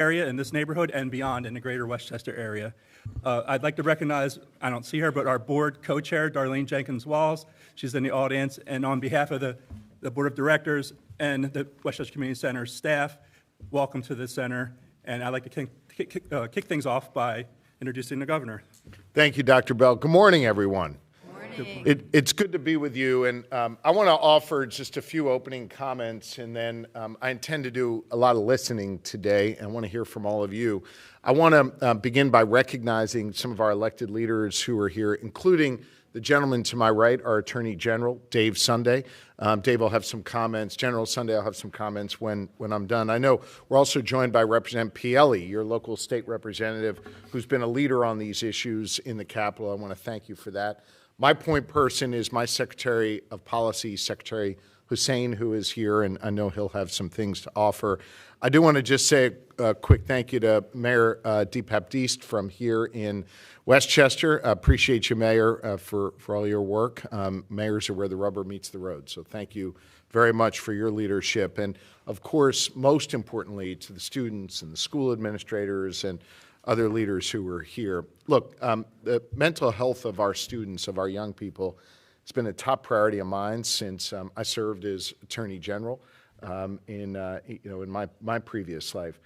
area in this neighborhood and beyond in the greater Westchester area. I'd like to recognize, I don't see her, but our board co-chair, Darlene Jenkins-Walls. She's in the audience, and on behalf of the board of directors and the Westchester Community Center staff, welcome to the center. And I'd like to kick things off by introducing the governor. Thank you, Dr. Bell. Good morning, everyone. It's good to be with you, and I want to offer just a few opening comments, and then I intend to do a lot of listening today, and I want to hear from all of you. I want to begin by recognizing some of our elected leaders who are here, including the gentleman to my right, our Attorney General, Dave Sunday. Dave will have some comments. General Sunday, I'll have some comments when I'm done. I know we're also joined by Representative Pielli, your local state representative, who's been a leader on these issues in the Capitol. I want to thank you for that. My point person is my Secretary of Policy, Secretary Hussein, who is here, and I know he'll have some things to offer. I do want to just say a quick thank you to Mayor DeBaptiste from here in Westchester. Appreciate you, Mayor, for all your work. Mayors are where the rubber meets the road, so thank you very much for your leadership. And, of course, most importantly, to the students and the school administrators and other leaders who are here. Look, the mental health of our students, of our young people, has been a top priority of mine since I served as Attorney General in my previous life.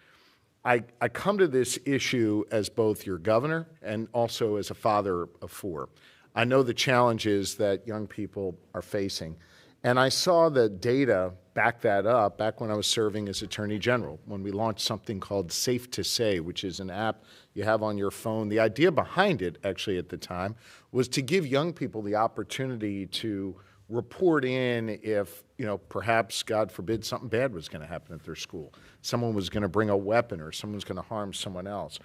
I come to this issue as both your governor and also as a father of four. I know the challenges that young people are facing, and I saw the data back that up back when I was serving as Attorney General, when we launched something called Safe to Say, which is an app you have on your phone. The idea behind it, actually, at the time, was to give young people the opportunity to report in if, perhaps, God forbid, something bad was going to happen at their school. Someone was going to bring a weapon or someone was going to harm someone else.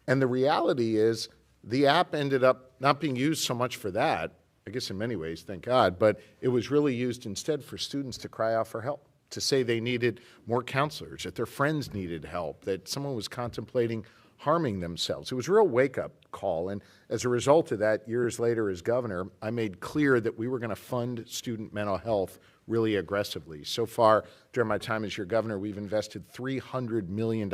And the reality is the app ended up not being used so much for that, I guess in many ways, thank God, but it was really used instead for students to cry out for help, to say they needed more counselors, that their friends needed help, that someone was contemplating harming themselves. It was a real wake-up call, and as a result of that, years later as governor, I made clear that we were going to fund student mental health really aggressively. So far, during my time as your governor, we've invested $300 million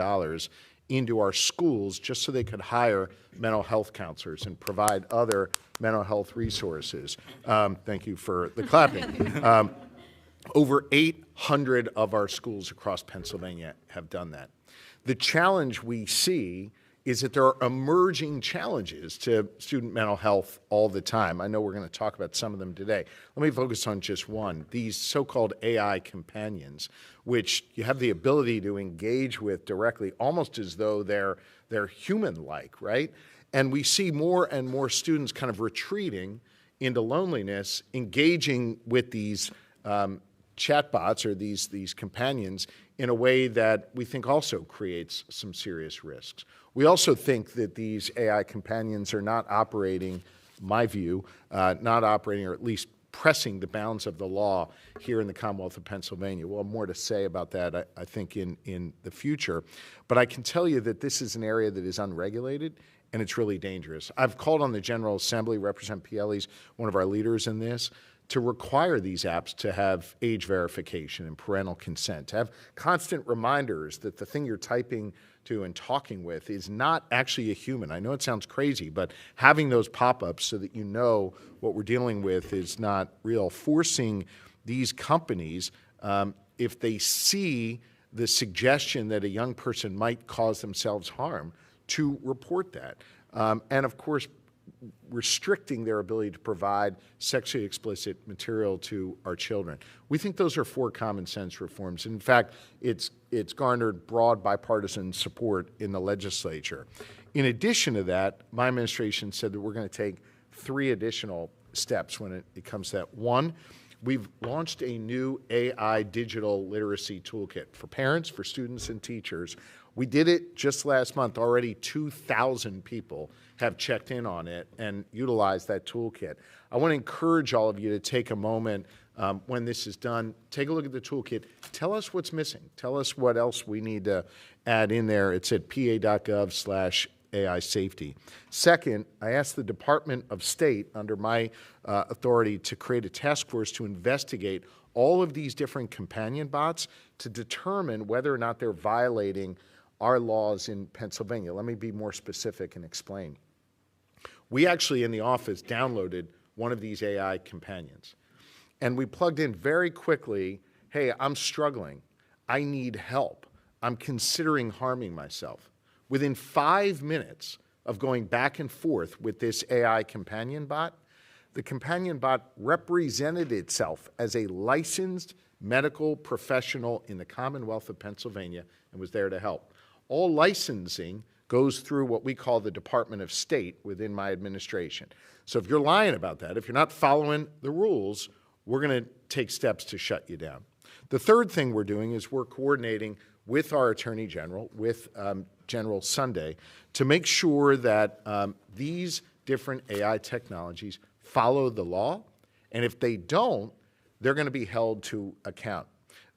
into our schools just so they could hire mental health counselors and provide other mental health resources. Thank you for the clapping. Over 800 of our schools across Pennsylvania have done that. The challenge we see is that there are emerging challenges to student mental health all the time. I know we're going to talk about some of them today. Let me focus on just one, these so-called AI companions, which you have the ability to engage with directly, almost as though they're human-like, right? And we see more and more students kind of retreating into loneliness, engaging with these chatbots or these companions in a way that we think also creates some serious risks. We also think that these AI companions are not operating, in my view, not operating or at least pressing the bounds of the law here in the Commonwealth of Pennsylvania. We'll have more to say about that, I think, in the future. But I can tell you that this is an area that is unregulated, and it's really dangerous. I've called on the General Assembly, Representative Pielli's one of our leaders in this, to require these apps to have age verification and parental consent, to have constant reminders that the thing you're typing to and talking with is not actually a human. I know it sounds crazy, but having those pop-ups so that you know what we're dealing with is not real. Forcing these companies, if they see the suggestion that a young person might cause themselves harm, to report that. And of course, restricting their ability to provide sexually explicit material to our children. We think those are four common sense reforms. In fact, it's garnered broad bipartisan support in the legislature. In addition to that, my administration said that we're going to take 3 additional steps when it comes to that. One, we've launched a new AI digital literacy toolkit for parents, for students, and teachers. We did it just last month. Already 2,000 people have checked in on it and utilized that toolkit. I want to encourage all of you to take a moment when this is done, take a look at the toolkit. Tell us what's missing. Tell us what else we need to add in there. It's at pa.gov/AI safety. Second, I asked the Department of State, under my authority, to create a task force to investigate all of these different companion bots to determine whether or not they're violating our laws in Pennsylvania. Let me be more specific and explain. We actually, in the office, downloaded one of these AI companions. And we plugged in very quickly, hey, I'm struggling. I need help. I'm considering harming myself. Within 5 minutes of going back and forth with this AI companion bot, the companion bot represented itself as a licensed medical professional in the Commonwealth of Pennsylvania and was there to help. All licensing goes through what we call the Department of State within my administration. So if you're lying about that, if you're not following the rules, we're going to take steps to shut you down. The third thing we're doing is we're coordinating with our Attorney General, with General Sunday, to make sure that these different AI technologies follow the law, and if they don't, they're going to be held to account.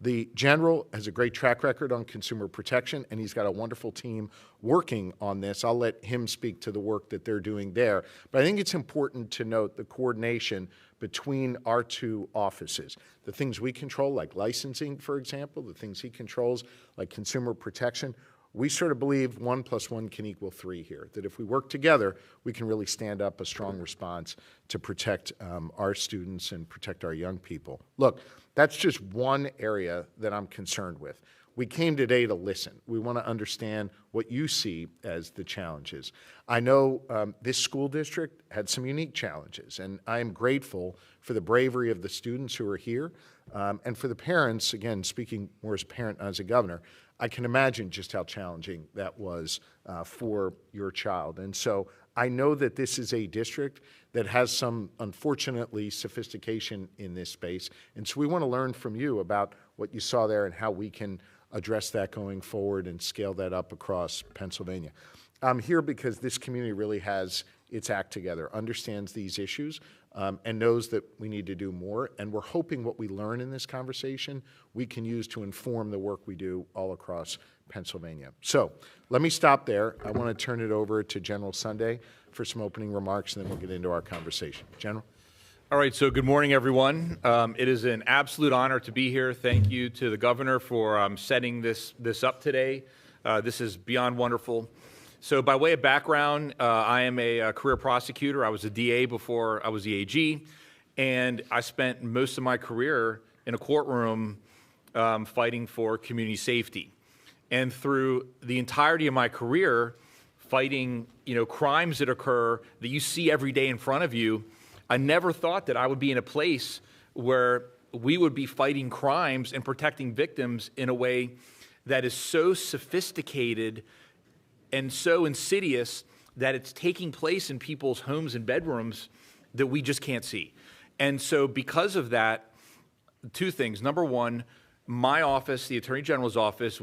The General has a great track record on consumer protection, and he's got a wonderful team working on this. I'll let him speak to the work that they're doing there. But I think it's important to note the coordination between our two offices. The things we control, like licensing, for example, the things he controls, like consumer protection, we sort of believe 1 + 1 can equal 3 here, that if we work together, we can really stand up a strong response to protect our students and protect our young people. Look, that's just one area that I'm concerned with. We came today to listen. We want to understand what you see as the challenges. I know this school district had some unique challenges, and I am grateful for the bravery of the students who are here, and for the parents, again, speaking more as a parent and as a governor, I can imagine just how challenging that was for your child. And so I know that this is a district that has some, unfortunately, sophistication in this space. And so we want to learn from you about what you saw there and how we can address that going forward and scale that up across Pennsylvania. I'm here because this community really has its act together, understands these issues, and knows that we need to do more. And we're hoping what we learn in this conversation we can use to inform the work we do all across Pennsylvania. So let me stop there. I want to turn it over to General Sunday for some opening remarks, and then we'll get into our conversation. General? All right, so good morning, everyone. It is an absolute honor to be here. Thank you to the governor for setting this up today. This is beyond wonderful. So by way of background, I am a career prosecutor. I was a DA before I was the AG, and I spent most of my career in a courtroom fighting for community safety. And through the entirety of my career, fighting crimes that occur that you see every day in front of you, I never thought that I would be in a place where we would be fighting crimes and protecting victims in a way that is so sophisticated and so insidious that it's taking place in people's homes and bedrooms that we just can't see. And so because of that, two things. Number one, my office, the Attorney General's office,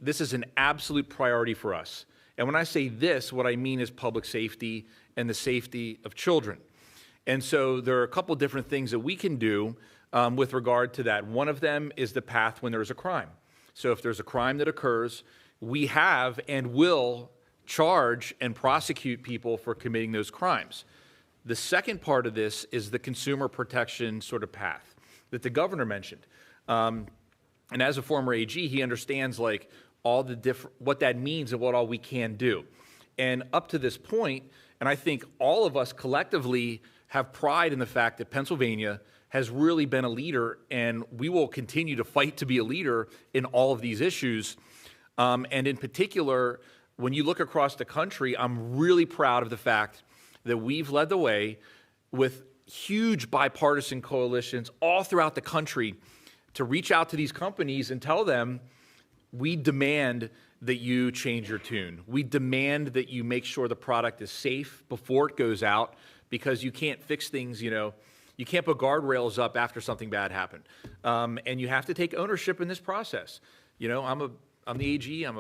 this is an absolute priority for us. And when I say this, what I mean is public safety and the safety of children. And so there are a couple different things that we can do with regard to that. One of them is the path when there's a crime. So if there's a crime that occurs, we have and will charge and prosecute people for committing those crimes. The second part of this is the consumer protection sort of path that the governor mentioned. And as a former AG, he understands like all the different, what that means and what all we can do. And up to this point, and I think all of us collectively have pride in the fact that Pennsylvania has really been a leader, and we will continue to fight to be a leader in all of these issues. And in particular, when you look across the country, I'm really proud of the fact that we've led the way with huge bipartisan coalitions all throughout the country to reach out to these companies and tell them, we demand that you change your tune. We demand that you make sure the product is safe before it goes out, because you can't fix things, you can't put guardrails up after something bad happened. And you have to take ownership in this process. I'm the AG, I'm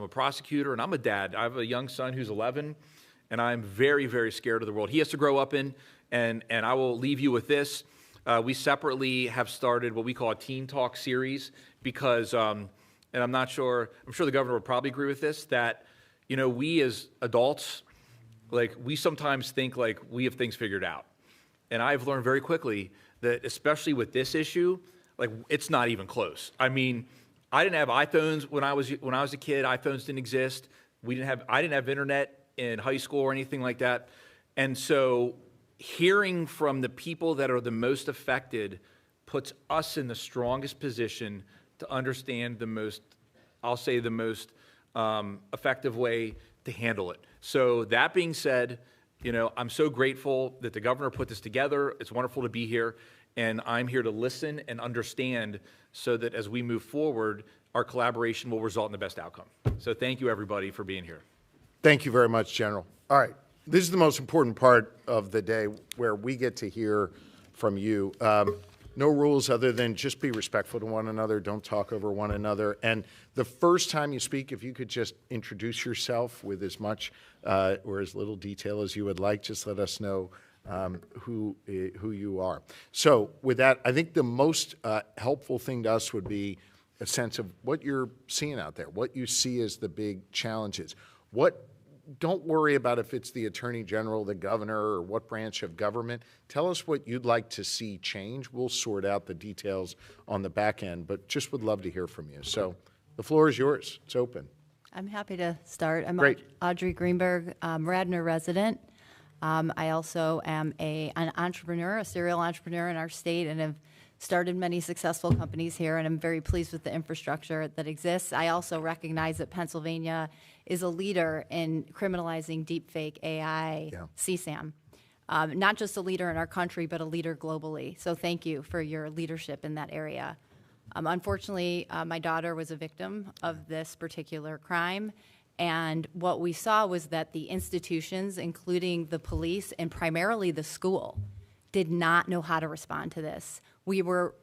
a prosecutor, and I'm a dad. I have a young son who's 11, and I'm very, very scared of the world he has to grow up in. And I will leave you with this. We separately have started what we call a Teen Talk series because, and I'm sure the governor would probably agree with this, that, we as adults, we sometimes think like we have things figured out. And I've learned very quickly that especially with this issue, it's not even close. I mean, I didn't have iPhones when I was a kid. iPhones didn't exist. I didn't have internet in high school or anything like that. And so hearing from the people that are the most affected puts us in the strongest position to understand the most effective way to handle it. So that being said, I'm so grateful that the governor put this together. It's wonderful to be here, and I'm here to listen and understand so that as we move forward, our collaboration will result in the best outcome. So thank you, everybody, for being here. Thank you very much, General. All right. This is the most important part of the day where we get to hear from you. No rules other than just be respectful to one another. Don't talk over one another. And the first time you speak, if you could just introduce yourself with as much or as little detail as you would like, just let us know who you are. So with that, I think the most helpful thing to us would be a sense of what you're seeing out there, what you see as the big challenges. Don't worry about if it's the Attorney General, the governor, or what branch of government. Tell us what you'd like to see change. We'll sort out the details on the back end, but just would love to hear from you. So the floor is yours. It's open. I'm happy to start. I'm Great. Audrey Greenberg, Radnor resident. I also am an entrepreneur, a serial entrepreneur in our state, and have started many successful companies here, and I'm very pleased with the infrastructure that exists. I also recognize that Pennsylvania is a leader in criminalizing deepfake AI, CSAM. Not just a leader in our country, but a leader globally. So thank you for your leadership in that area. Unfortunately, my daughter was a victim of this particular crime, and what we saw was that the institutions, including the police and primarily the school, did not know how to respond to this. We were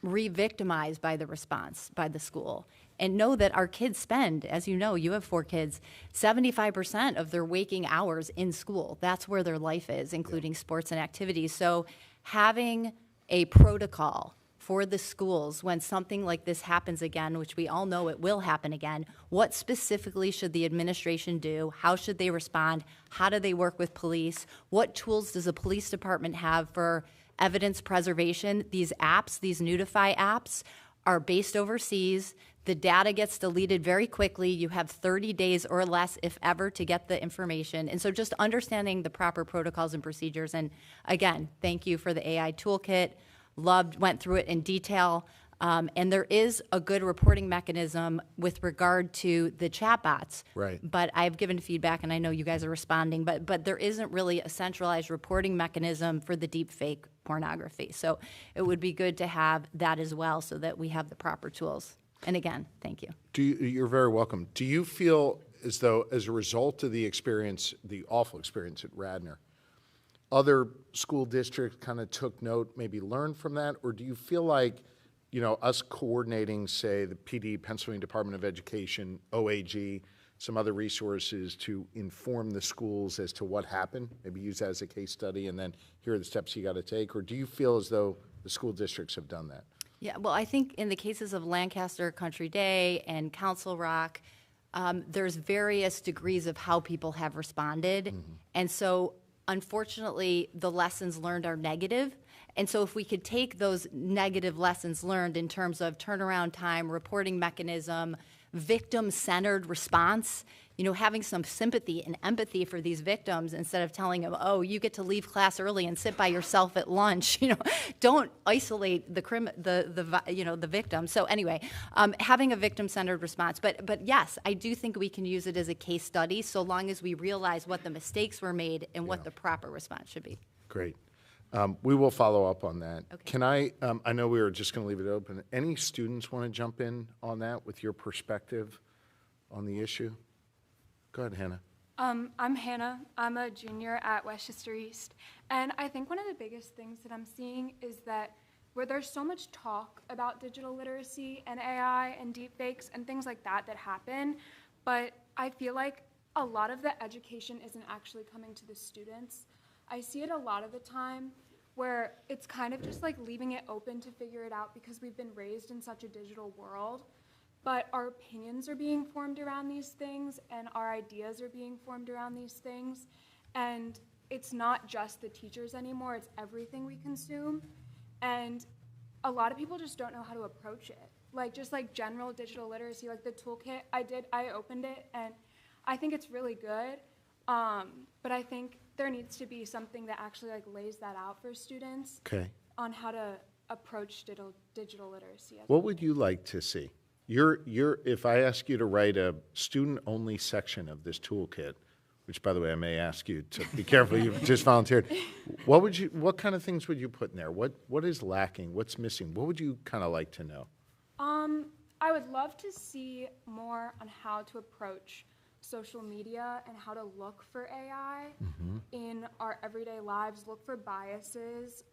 re-victimized by the response by the school. And know that our kids spend, as you know, you have 4 kids, 75% of their waking hours in school. That's where their life is, including sports and activities. So having a protocol for the schools when something like this happens again, which we all know it will happen again, what specifically should the administration do? How should they respond? How do they work with police? What tools does a police department have for evidence preservation? These apps, these Notify apps, are based overseas. The data gets deleted very quickly. You have 30 days or less, if ever, to get the information. And so just understanding the proper protocols and procedures. And again, thank you for the AI toolkit. Went through it in detail. And there is a good reporting mechanism with regard to the chatbots. Right. But I've given feedback, and I know you guys are responding, but there isn't really a centralized reporting mechanism for the deepfake pornography. So it would be good to have that as well so that we have the proper tools. And again, thank you. You're very welcome. Do you feel as though, as a result of the experience, the awful experience at Radnor, other school districts kind of took note, maybe learned from that? Or do you feel like, us coordinating, say, the PD, Pennsylvania Department of Education, OAG, some other resources to inform the schools as to what happened, maybe use that as a case study, and then here are the steps you got to take? Or do you feel as though the school districts have done that? Yeah, well, I think in the cases of Lancaster Country Day and Council Rock, there's various degrees of how people have responded. Mm-hmm. And so, unfortunately, the lessons learned are negative. And so if we could take those negative lessons learned in terms of turnaround time, reporting mechanism, victim-centered response, having some sympathy and empathy for these victims instead of telling them, oh, you get to leave class early and sit by yourself at lunch. Don't isolate the victim. So anyway, having a victim-centered response. But yes, I do think we can use it as a case study so long as we realize what the mistakes were made and what the proper response should be. Great. We will follow up on that. Okay. Can I know we were just going to leave it open. Any students want to jump in on that with your perspective on the issue? Go ahead, Hannah. I'm Hannah. I'm a junior at Westchester East. And I think one of the biggest things that I'm seeing is that where there's so much talk about digital literacy and AI and deepfakes and things like that happen, but I feel like a lot of the education isn't actually coming to the students. I see it a lot of the time where it's kind of just like leaving it open to figure it out because we've been raised in such a digital world, but our opinions are being formed around these things and our ideas are being formed around these things. And it's not just the teachers anymore, it's everything we consume. And a lot of people just don't know how to approach it. like just like general digital literacy, like the toolkit, I opened it and I think it's really good. But I think there needs to be something that actually like lays that out for students on how to approach digital literacy. What would you like to see? If I ask you to write a student-only section of this toolkit, which, by the way, I may ask you to be careful, you've just volunteered, what kind of things would you put in there? What is lacking? What's missing? What would you kind of like to know? I would love to see more on how to approach social media and how to look for AI in our everyday lives, look for biases,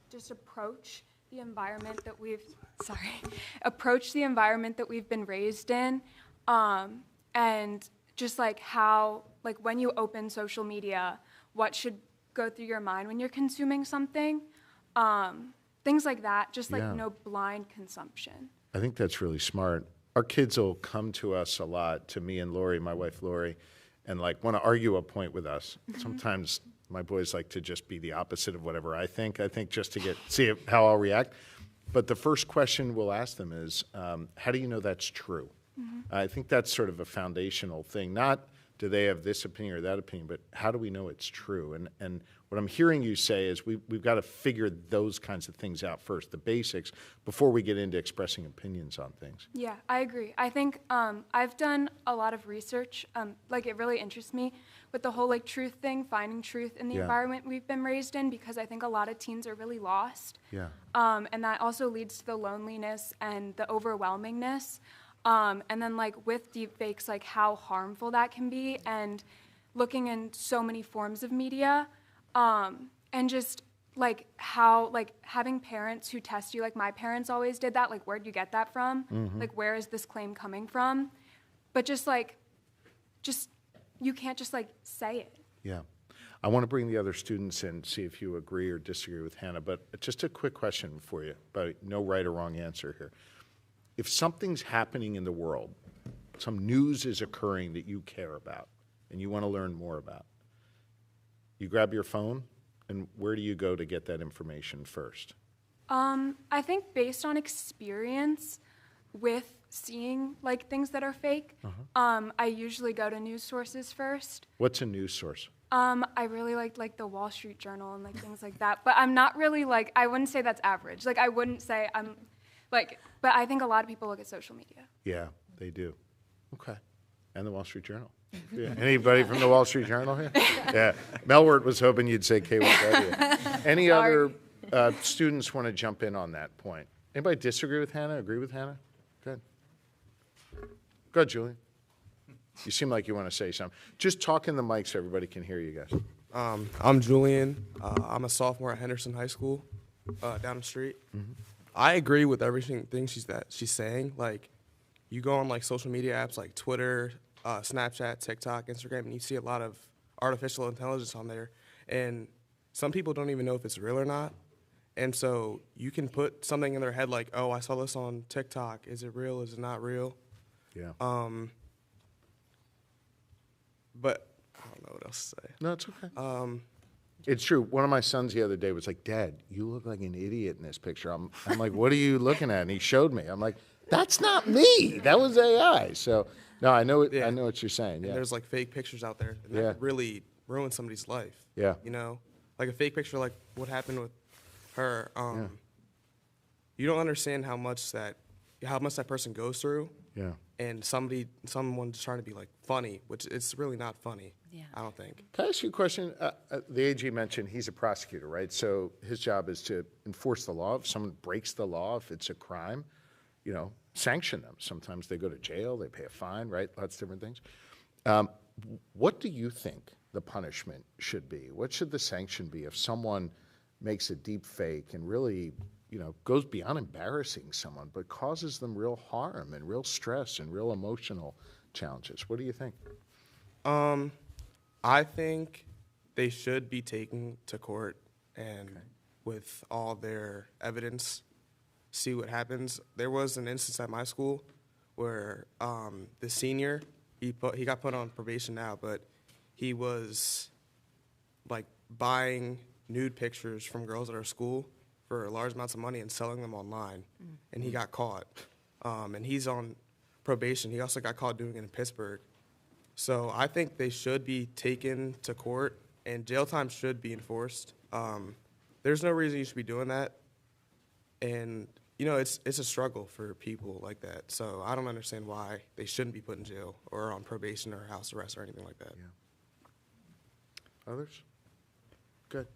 just approach the environment that approach the environment that we've been raised in, and just like how, like when you open social media, what should go through your mind when you're consuming something, things like that, just like no blind consumption. I think that's really smart. Our kids will come to us a lot, to me and Lori, my wife Lori, and like want to argue a point with us. Sometimes my boys like to just be the opposite of whatever I think just to see how I'll react. But the first question we'll ask them is, how do you know that's true? I think that's sort of a foundational thing. Not do they have this opinion or that opinion, but how do we know it's true? And what I'm hearing you say is we've got to figure those kinds of things out first, the basics, before we get into expressing opinions on things. Yeah, I agree. I think I've done a lot of research. Like it really interests me with the whole like truth thing, finding truth in the environment we've been raised in, because I think a lot of teens are really lost. Yeah. And that also leads to the loneliness and the overwhelmingness. And then like with deepfakes, like how harmful that can be, and looking in so many forms of media, and just like how like having parents who test you, like my parents always did that, like where'd you get that from? Like where is this claim coming from? But just you can't just like say it. Yeah. I want to bring the other students in, see if you agree or disagree with Hannah, but just a quick question for you, but no right or wrong answer here. If something's happening in the world, some news is occurring that you care about and you want to learn more about, you grab your phone, and where do you go to get that information first? I think based on experience with seeing like things that are fake, I usually go to news sources first. What's a news source? I really like the Wall Street Journal and like things like that, but I'm not really like, I wouldn't say that's average. Like I wouldn't say I'm like, but I think a lot of people look at social media. Yeah, they do. Okay. And the Wall Street Journal. Yeah. Anybody from the Wall Street Journal here? Yeah. Melwert was hoping you'd say K1W. Any other students want to jump in on that point? Anybody disagree with Hannah? Agree with Hannah? Good. Go ahead, Julian. You seem like you want to say something. Just talk in the mic so everybody can hear you guys. I'm Julian. I'm a sophomore at Henderson High School down the street. I agree with everything she's saying. Like, you go on like social media apps like Twitter, Snapchat, TikTok, Instagram, and you see a lot of artificial intelligence on there. And some people don't even know if it's real or not. And so you can put something in their head like, oh, I saw this on TikTok. Is it real? Is it not real? Yeah. But I don't know what else to say. No, it's okay. It's true. One of my sons the other day was like, Dad, you look like an idiot in this picture. I'm like, what are you looking at? And he showed me. I'm like, that's not me. That was AI. So, no, I know I know what you're saying. Yeah. And there's like fake pictures out there, and that could really ruin somebody's life. Yeah. You know, like a fake picture, like what happened with her. You don't understand how much that person goes through. Yeah. And someone's trying to be like funny, which it's really not funny. Yeah. I don't think. Can I ask you a question? The AG mentioned he's a prosecutor, right? So his job is to enforce the law. If someone breaks the law, if it's a crime, sanction them. Sometimes they go to jail, they pay a fine, right? Lots of different things. What do you think the punishment should be? What should the sanction be if someone makes a deep fake and really, goes beyond embarrassing someone, but causes them real harm and real stress and real emotional challenges? What do you think? I think they should be taken to court and with all their evidence, see what happens. There was an instance at my school where the senior, he got put on probation now, but he was like buying nude pictures from girls at our school for large amounts of money and selling them online, and he got caught. and he's on probation. He also got caught doing it in Pittsburgh. So I think they should be taken to court, and jail time should be enforced. There's no reason you should be doing that. And, you know, it's a struggle for people like that. So I don't understand why they shouldn't be put in jail or on probation or house arrest or anything like that. Yeah. Others? Good.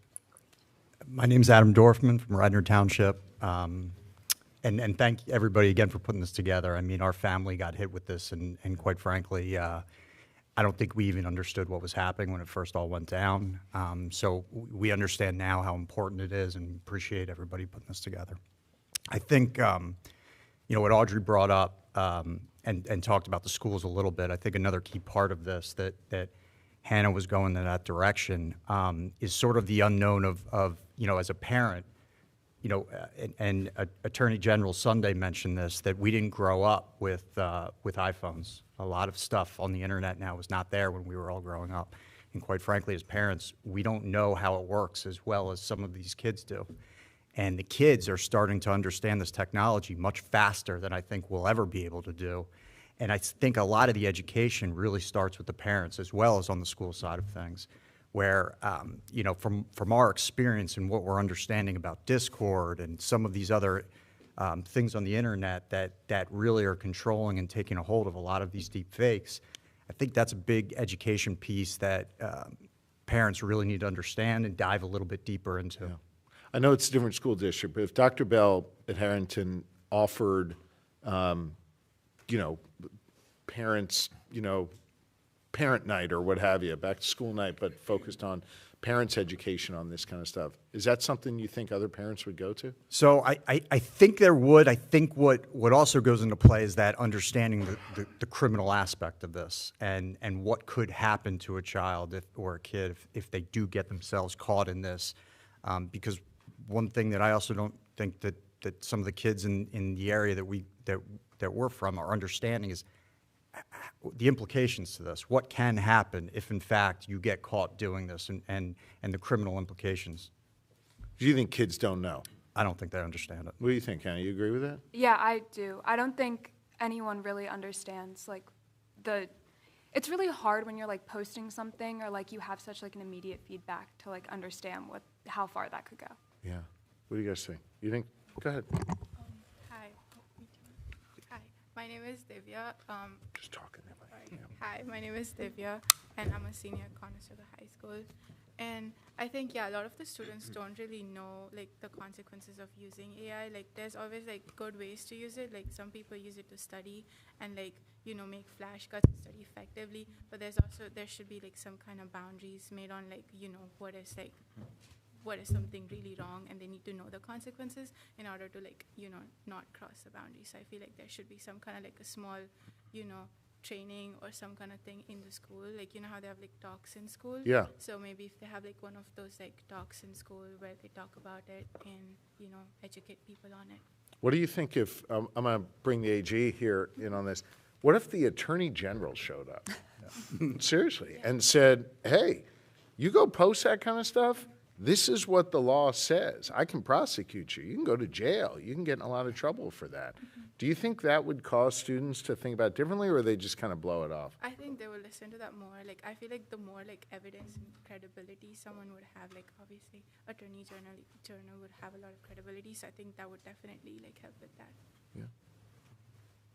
My name's Adam Dorfman from Radnor Township. And thank everybody again for putting this together. I mean, our family got hit with this, and quite frankly, I don't think we even understood what was happening when it first all went down. So we understand now how important it is and appreciate everybody putting this together. I think, you know, what Audrey brought up and talked about the schools a little bit, I think another key part of this that Hannah was going in that direction is sort of the unknown of, you know, as a parent, you know, and Attorney General Sunday mentioned this, that we didn't grow up with iPhones. A lot of stuff on the internet now was not there when we were all growing up. And quite frankly, as parents, we don't know how it works as well as some of these kids do. And the kids are starting to understand this technology much faster than I think we'll ever be able to do. And I think a lot of the education really starts with the parents as well as on the school side of things, where, you know, from our experience and what we're understanding about Discord and some of these other things on the internet that really are controlling and taking a hold of a lot of these deep fakes, I think that's a big education piece that parents really need to understand and dive a little bit deeper into. Yeah. I know it's a different school district, but if Dr. Bell at Harrington offered, you know, parents, you know, parent night or what have you, back to school night, but focused on parents' education on this kind of stuff, is that something you think other parents would go to? So I think there would. I think what also goes into play is that understanding the criminal aspect of this and what could happen to a child or a kid if they do get themselves caught in this. Because one thing that I also don't think that some of the kids in the area that we're from are understanding is the implications to this. What can happen if, in fact, you get caught doing this and the criminal implications? Do you think kids don't know? I don't think they understand it. What do you think, Hannah? You agree with that? Yeah, I do. I don't think anyone really understands, like, it's really hard when you're, like, posting something or, like, you have such, like, an immediate feedback to, like, understand how far that could go. Yeah. What do you guys think? You think? Go ahead. Hi. Hi. My name is Divya. Just talking. Hi, my name is Divya, and I'm a senior at Conestoga High School. And I think, yeah, a lot of the students don't really know, like, the consequences of using AI. Like, there's always, like, good ways to use it. Like, some people use it to study and, like, you know, make flashcards and study effectively. But there should be, like, some kind of boundaries made on, like, you know, what is something really wrong, and they need to know the consequences in order to, like, you know, not cross the boundaries. So I feel like there should be some kind of, like, a small, you know, training or some kind of thing in the school. Like, you know how they have, like, talks in school? Yeah. So maybe if they have, like, one of those, like, talks in school where they talk about it and, you know, educate people on it. What do you think if, I'm going to bring the AG here in on this, what if the Attorney General showed up? Seriously, and said, hey, you go post that kind of stuff, this is what the law says. I can prosecute you. You can go to jail. You can get in a lot of trouble for that. Do you think that would cause students to think about it differently, or they just kind of blow it off? I think they will listen to that more. Like, I feel like the more, like, evidence and credibility someone would have, like, obviously, Attorney General would have a lot of credibility, so I think that would definitely, like, help with that. Yeah.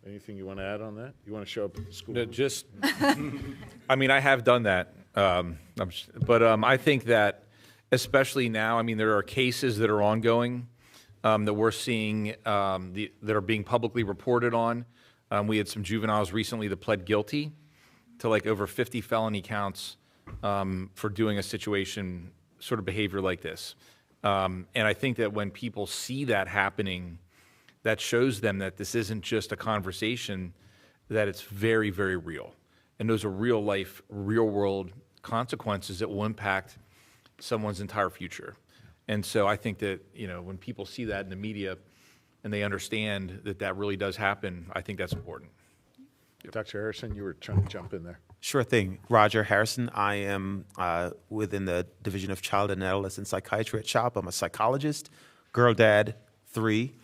Anything you want to add on that? You want to show up at the school? No, just, I mean, I have done that, but I think that especially now, I mean, there are cases that are ongoing that we're seeing that are being publicly reported on. We had some juveniles recently that pled guilty to like over 50 felony counts for doing a situation sort of behavior like this. And I think that when people see that happening, that shows them that this isn't just a conversation, that it's very, very real. And those are real life, real world consequences that will impact someone's entire future. And so I think that, you know, when people see that in the media and they understand that that really does happen, I think that's important. Dr. Harrison, you were trying to jump in there. Sure thing. Roger Harrison. I am within the Division of Child and Adolescent Psychiatry at CHOP. I'm a psychologist, girl dad, 3.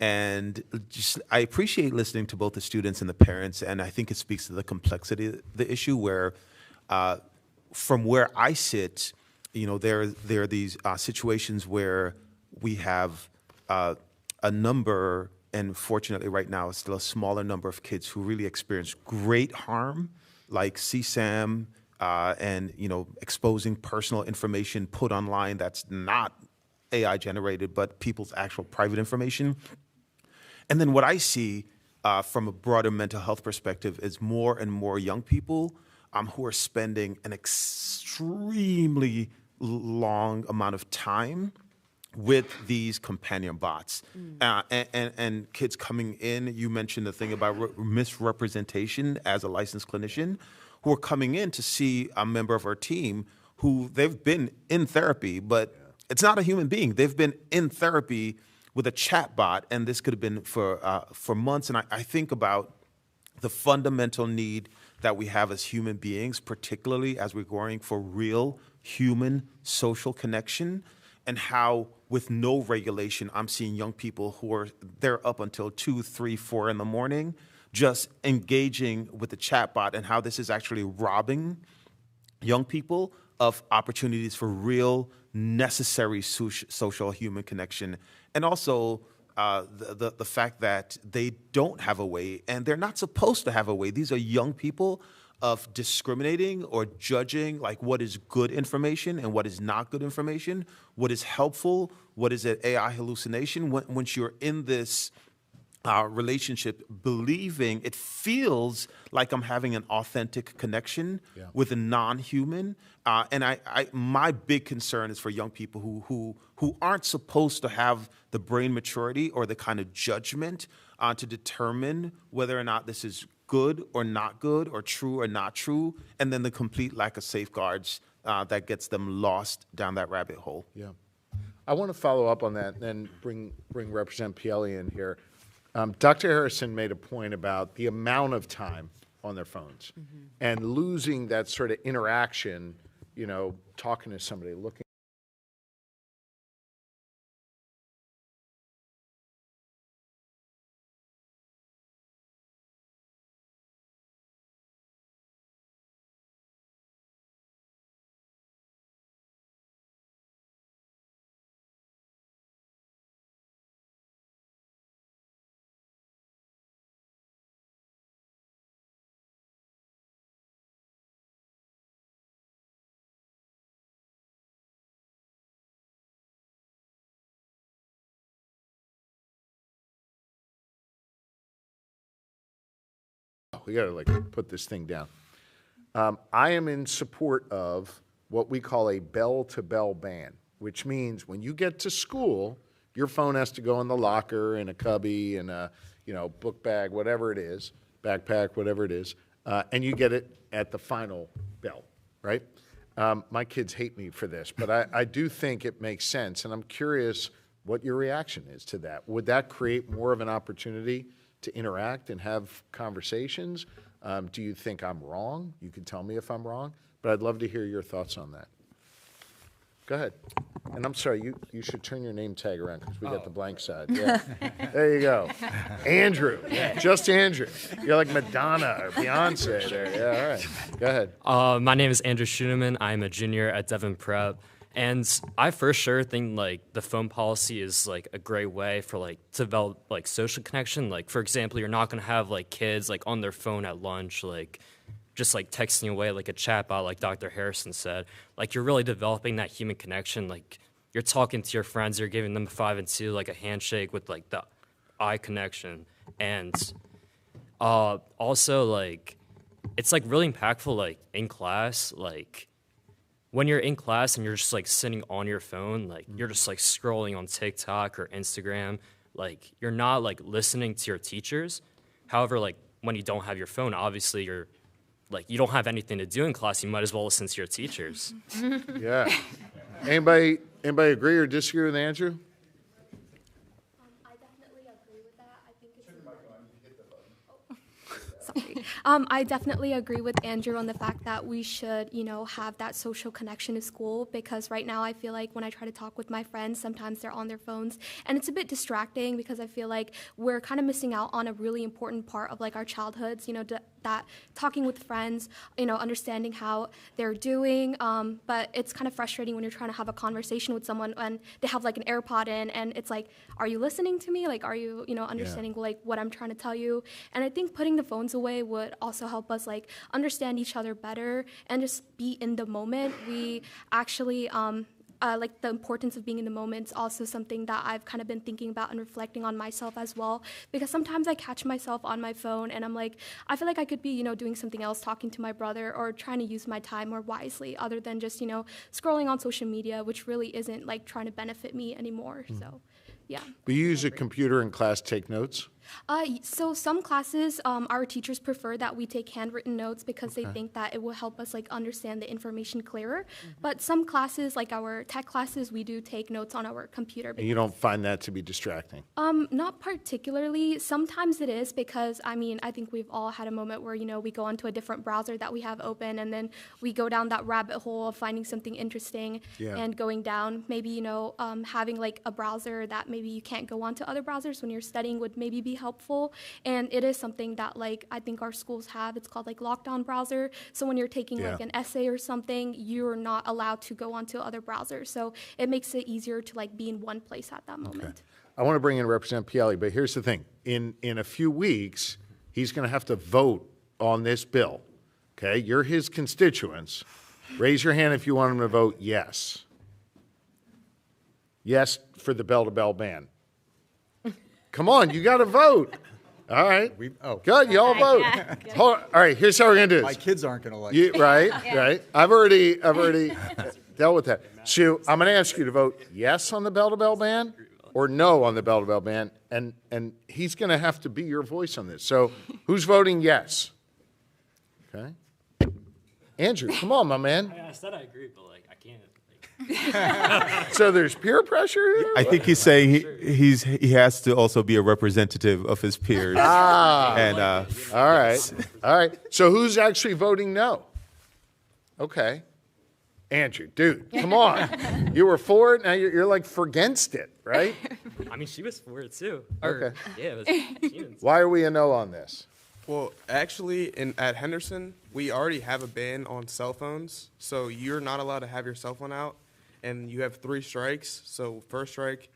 And just, I appreciate listening to both the students and the parents, and I think it speaks to the complexity of the issue where, from where I sit, there are these situations where we have a number, and fortunately right now it's still a smaller number of kids who really experience great harm, like CSAM, and exposing personal information put online that's not AI generated, but people's actual private information. And then what I see from a broader mental health perspective is more and more young people who are spending an extremely long amount of time with these companion bots. And kids coming in, you mentioned the thing about misrepresentation as a licensed clinician, who are coming in to see a member of our team who they've been in therapy, but it's not a human being. They've been in therapy with a chat bot, and this could have been for months. And I think about the fundamental need that we have as human beings, particularly as we're going for real human social connection, and how with no regulation, I'm seeing young people they're up until 2, 3, 4 in the morning, just engaging with the chatbot, and how this is actually robbing young people of opportunities for real, necessary social human connection. And also the fact that they don't have a way, and they're not supposed to have a way. These are young people of discriminating or judging like what is good information and what is not good information, what is helpful, what is an AI hallucination. Once you're in this relationship, believing it feels like I'm having an authentic connection with a non-human, and my big concern is for young people who aren't supposed to have the brain maturity or the kind of judgment to determine whether or not this is good or not good, or true or not true, and then the complete lack of safeguards that gets them lost down that rabbit hole. Yeah. I want to follow up on that and then bring Representative Pielli in here. Dr. Harrison made a point about the amount of time on their phones and losing that sort of interaction, talking to somebody, looking. We got to put this thing down. I am in support of what we call a bell-to-bell ban, which means when you get to school, your phone has to go in the locker, in a cubby, in a book bag, whatever it is, backpack, whatever it is, and you get it at the final bell, right? My kids hate me for this, but I do think it makes sense, and I'm curious what your reaction is to that. Would that create more of an opportunity to interact and have conversations? Do you think I'm wrong? You can tell me if I'm wrong, but I'd love to hear your thoughts on that. Go ahead. And I'm sorry, you should turn your name tag around because we got the blank side. Yeah. There you go. Andrew. Just Andrew. You're like Madonna or Beyonce there. Yeah, all right. Go ahead. My name is Andrew Schuneman. I'm a junior at Devon Prep. And I for sure think the phone policy is a great way for to develop social connection. For example, you're not gonna have kids on their phone at lunch, just texting away a chatbot, like Dr. Harrison said. You're really developing that human connection. You're talking to your friends, you're giving them a 5 and 2, a handshake with the eye connection. And also it's really impactful in class. When you're in class and you're just sitting on your phone, you're just scrolling on TikTok or Instagram, you're not listening to your teachers. However, when you don't have your phone, obviously you don't have anything to do in class. You might as well listen to your teachers. Yeah. Anybody agree or disagree with Andrew? I definitely agree with that. I think it's I definitely agree with Andrew on the fact that we should, have that social connection to school, because right now I feel like when I try to talk with my friends, sometimes they're on their phones, and it's a bit distracting because I feel like we're kind of missing out on a really important part of like our childhoods, that talking with friends, understanding how they're doing, but it's kind of frustrating when you're trying to have a conversation with someone and they have like an AirPod in, and it's like, are you listening to me? Like, are you, understanding like what I'm trying to tell you? And I think putting the phones away would also help us like understand each other better and just be in the moment. We actually, like the importance of being in the moment is also something that I've kind of been thinking about and reflecting on myself as well, because sometimes I catch myself on my phone and I'm like, I feel like I could be, doing something else, talking to my brother or trying to use my time more wisely other than just, scrolling on social media, which really isn't like trying to benefit me anymore. So, yeah. We use a computer in class to take notes? So some classes, our teachers prefer that we take handwritten notes because they think that it will help us like understand the information clearer. But some classes, like our tech classes, we do take notes on our computer. And you don't find that to be distracting? Not particularly. Sometimes it is because, I think we've all had a moment where, we go onto a different browser that we have open and then we go down that rabbit hole of finding something interesting and going down. Maybe, having like a browser that maybe you can't go onto other browsers when you're studying would maybe be helpful. And it is something that like I think our schools have. It's called like lockdown browser. So when you're taking like an essay or something, you're not allowed to go onto other browsers. So it makes it easier to like be in one place at that moment. I want to bring in Representative Pielli, but here's the thing. In a few weeks, he's going to have to vote on this bill. Okay? You're his constituents. Raise your hand if you want him to vote yes. Yes for the bell-to-bell ban. Come on, you got to vote. All right. Good, you all vote. All right, here's how we're going to do this. My kids aren't going to like it. Right. I've already dealt with that. So I'm going to ask you to vote yes on the bell-to-bell ban or no on the bell-to-bell ban, and he's going to have to be your voice on this. So who's voting yes? Okay. Andrew, come on, my man. I said I agree, but like I can't. So there's peer pressure here? I think he's saying he has to also be a representative of his peers. And all right. So who's actually voting no? Okay. Andrew, dude, come on. You were for it, now you're like for against it, right? I mean, she was for it too. Okay. Yeah. She was. Why are we a no on this? Well, actually, at Henderson, we already have a ban on cell phones, so you're not allowed to have your cell phone out, and you have 3 strikes. So first strike,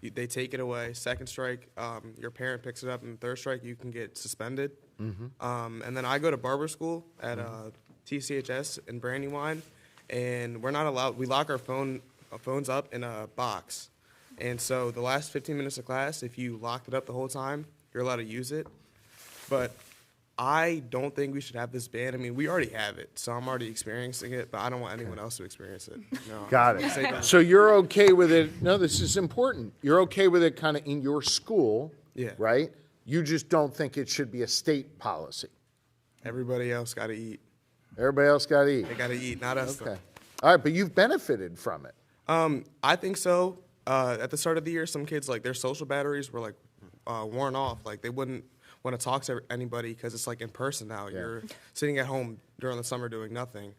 they take it away. Second strike, your parent picks it up, and third strike, you can get suspended. And then I go to barber school at TCHS in Brandywine, and we're not allowed. We lock our phones up in a box, and so the last 15 minutes of class, if you locked it up the whole time, you're allowed to use it. But I don't think we should have this ban. I mean, we already have it, so I'm already experiencing it, but I don't want anyone else to experience it. No. Got it. So you're okay with it. No, this is important. You're okay with it kind of in your school, right? You just don't think it should be a state policy. Everybody else got to eat. Everybody else got to eat. They got to eat, not us. Okay. All right, but you've benefited from it. I think so. At the start of the year, some kids, like, their social batteries were, like, worn off. Like, they wouldn't want to talk to anybody because it's, like, in person now. You're sitting at home during the summer doing nothing.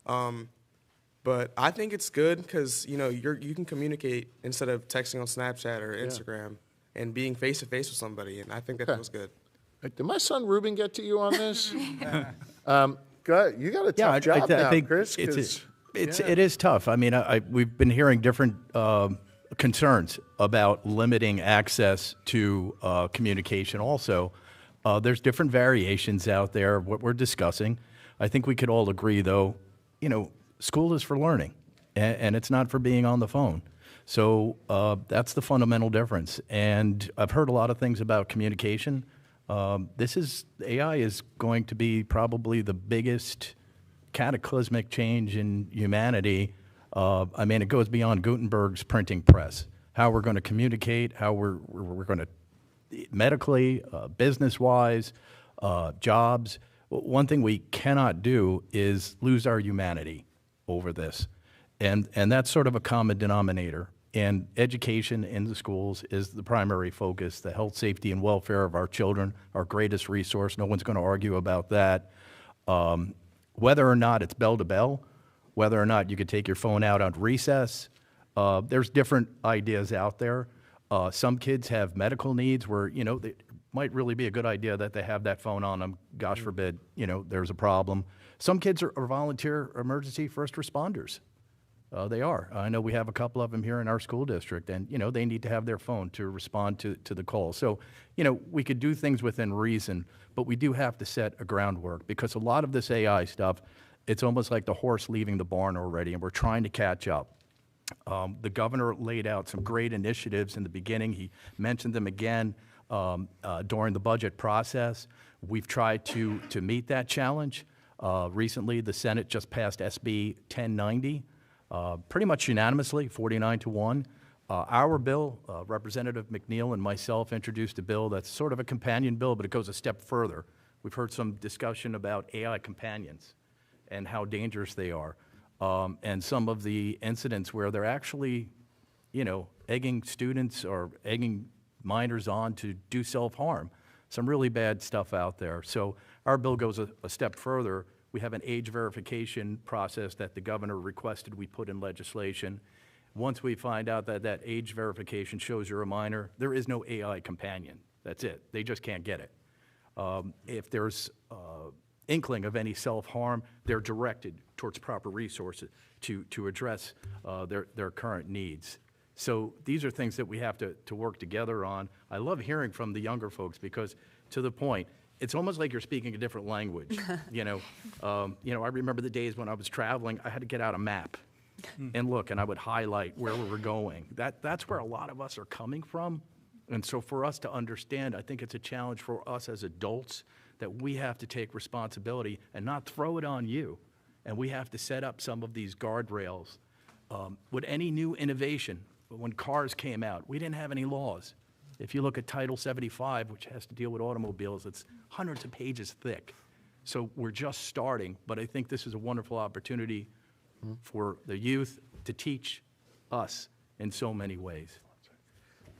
But I think it's good because, you can communicate instead of texting on Snapchat or Instagram and being face-to-face with somebody, and I think that feels good. Did my son Ruben get to you on this? Go ahead. You got a tough job now, I think Chris. It is tough. I mean, we've been hearing different concerns about limiting access to communication also. There's different variations out there, what we're discussing. I think we could all agree, though, school is for learning, and it's not for being on the phone. So that's the fundamental difference. And I've heard a lot of things about communication. AI is going to be probably the biggest cataclysmic change in humanity. I mean, it goes beyond Gutenberg's printing press. How we're going to communicate, how we're going to medically, business-wise, jobs. One thing we cannot do is lose our humanity over this. And that's sort of a common denominator And education in the schools is the primary focus. The health, safety, and welfare of our children, our greatest resource. No one's going to argue about that. Whether or not it's bell to bell, whether or not you could take your phone out on recess, there's different ideas out there. Some kids have medical needs where, it might really be a good idea that they have that phone on them. Gosh forbid, there's a problem. Some kids are volunteer emergency first responders. They are. I know we have a couple of them here in our school district, and, they need to have their phone to respond to the call. So, we could do things within reason, but we do have to set a groundwork because a lot of this AI stuff, it's almost like the horse leaving the barn already, and we're trying to catch up. The governor laid out some great initiatives in the beginning. He mentioned them again during the budget process. We've tried to meet that challenge. Recently, the Senate just passed SB 1090. Pretty much unanimously, 49-1. Our bill, Representative McNeil and myself introduced a bill that's sort of a companion bill, but it goes a step further. We've heard some discussion about AI companions and how dangerous they are, and some of the incidents where they're actually, egging students or egging minors on to do self-harm. Some really bad stuff out there. So our bill goes a step further. We have an age verification process that the governor requested we put in legislation. Once we find out that that age verification shows you're a minor, there is no AI companion. That's it. They just can't get it. If there's inkling of any self-harm, they're directed towards proper resources to address their current needs. So these are things that we have to work together on. I love hearing from the younger folks because, to the point, it's almost like you're speaking a different language. I remember the days when I was traveling, I had to get out a map and look, and I would highlight where we were going. That's where a lot of us are coming from. And so for us to understand, I think it's a challenge for us as adults that we have to take responsibility and not throw it on you. And we have to set up some of these guardrails. With any new innovation, when cars came out, we didn't have any laws. If you look at Title 75, which has to deal with automobiles, it's hundreds of pages thick. So we're just starting, but I think this is a wonderful opportunity for the youth to teach us in so many ways.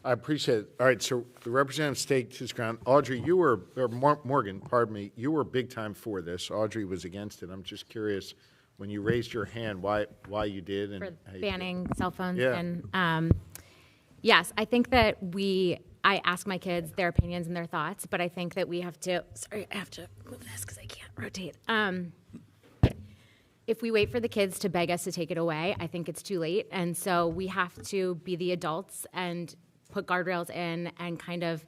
I appreciate it. All right, so the representative staked his ground. Audrey, Morgan, pardon me, you were big time for this. Audrey was against it. I'm just curious, when you raised your hand, why you did and for banning cell phones. Yeah. And yes, I think that I ask my kids their opinions and their thoughts, but I think that we have to, sorry, I have to move this because I can't rotate. If we wait for the kids to beg us to take it away, I think it's too late. And so we have to be the adults and put guardrails in and kind of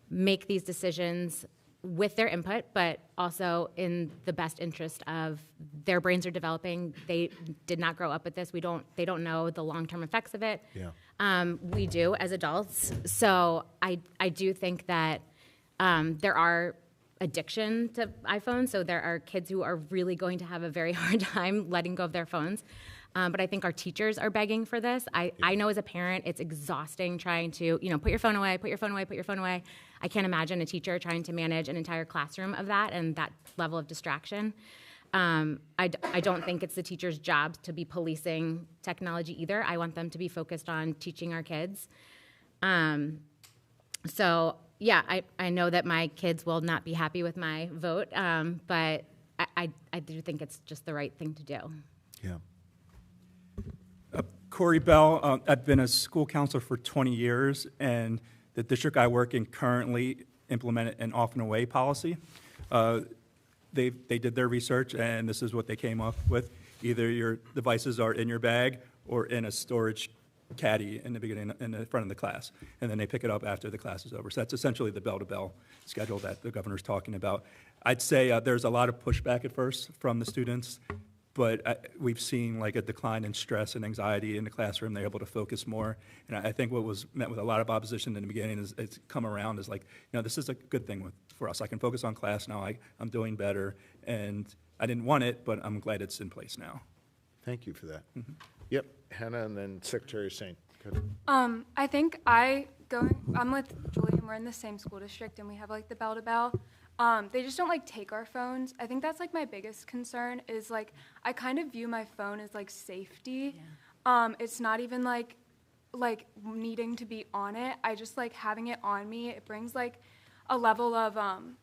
make these decisions with their input, but also in the best interest of their brains are developing. They did not grow up with this. They don't know the long-term effects of it. Yeah. We do as adults. So I do think that there are addiction to iPhones. So there are kids who are really going to have a very hard time letting go of their phones. But I think our teachers are begging for this. I know as a parent, it's exhausting trying to, put your phone away, put your phone away, put your phone away. I can't imagine a teacher trying to manage an entire classroom of that and that level of distraction. I don't think it's the teacher's job to be policing technology either. I want them to be focused on teaching our kids. So, yeah, I know that my kids will not be happy with my vote, but I do think it's just the right thing to do. Yeah. Corey Bell, I've been a school counselor for 20 years, and the district I work in currently implemented an off and away policy. They did their research, and this is what they came up with. Either your devices are in your bag or in a storage caddy in the beginning, in the front of the class, and then they pick it up after the class is over. So that's essentially the bell-to-bell schedule that the governor's talking about. I'd say there's a lot of pushback at first from the students, but we've seen like a decline in stress and anxiety in the classroom. They're able to focus more. And I think what was met with a lot of opposition in the beginning is it's come around as like, this is a good thing for us. I can focus on class now. I'm doing better. And I didn't want it, but I'm glad it's in place now. Thank you for that. Mm-hmm. Yep, Hannah and then Secretary Saint. Good. I think I'm with Julie and we're in the same school district and we have like the bell-to-bell. They just don't like take our phones. I think that's like my biggest concern is like I kind of view my phone as like safety. Yeah. It's not even like like needing to be on it. I just like having it on me. It brings like a level of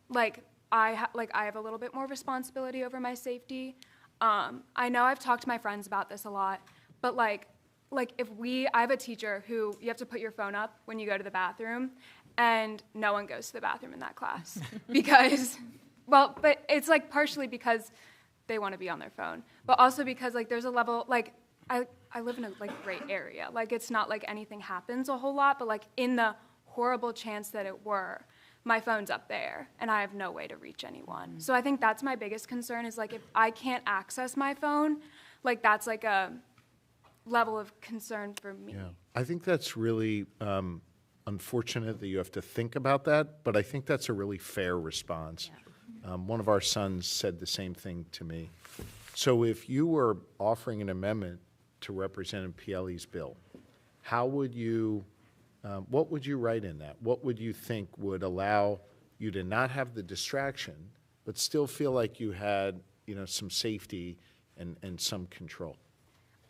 like I have a little bit more responsibility over my safety. I know I've talked to my friends about this a lot, but like I have a teacher who you have to put your phone up when you go to the bathroom, and no one goes to the bathroom in that class because, well, but it's like partially because they want to be on their phone, but also because like there's a level, like I live in a like gray area. Like it's not like anything happens a whole lot, but like in the horrible chance that it were, my phone's up there and I have no way to reach anyone. So I think that's my biggest concern is like if I can't access my phone, like that's like a level of concern for me. Yeah, I think that's really unfortunate that you have to think about that, but I think that's a really fair response. Yeah. One of our sons said the same thing to me. So if you were offering an amendment to Representative Pielli's bill, how would you, what would you write in that? What would you think would allow you to not have the distraction, but still feel like you had, you know, some safety and some control?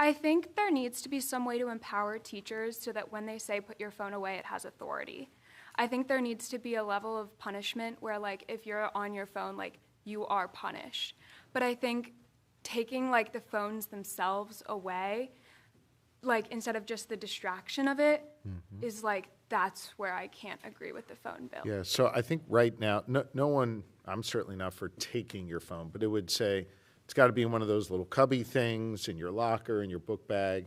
I think there needs to be some way to empower teachers so that when they say put your phone away, it has authority. I think there needs to be a level of punishment where like if you're on your phone, like you are punished. But I think taking like the phones themselves away, like instead of just the distraction of it, is like that's where I can't agree with the phone bill. Yeah, so I think right now, no one, I'm certainly not for taking your phone, but it would say it's got to be in one of those little cubby things in your locker, in your book bag.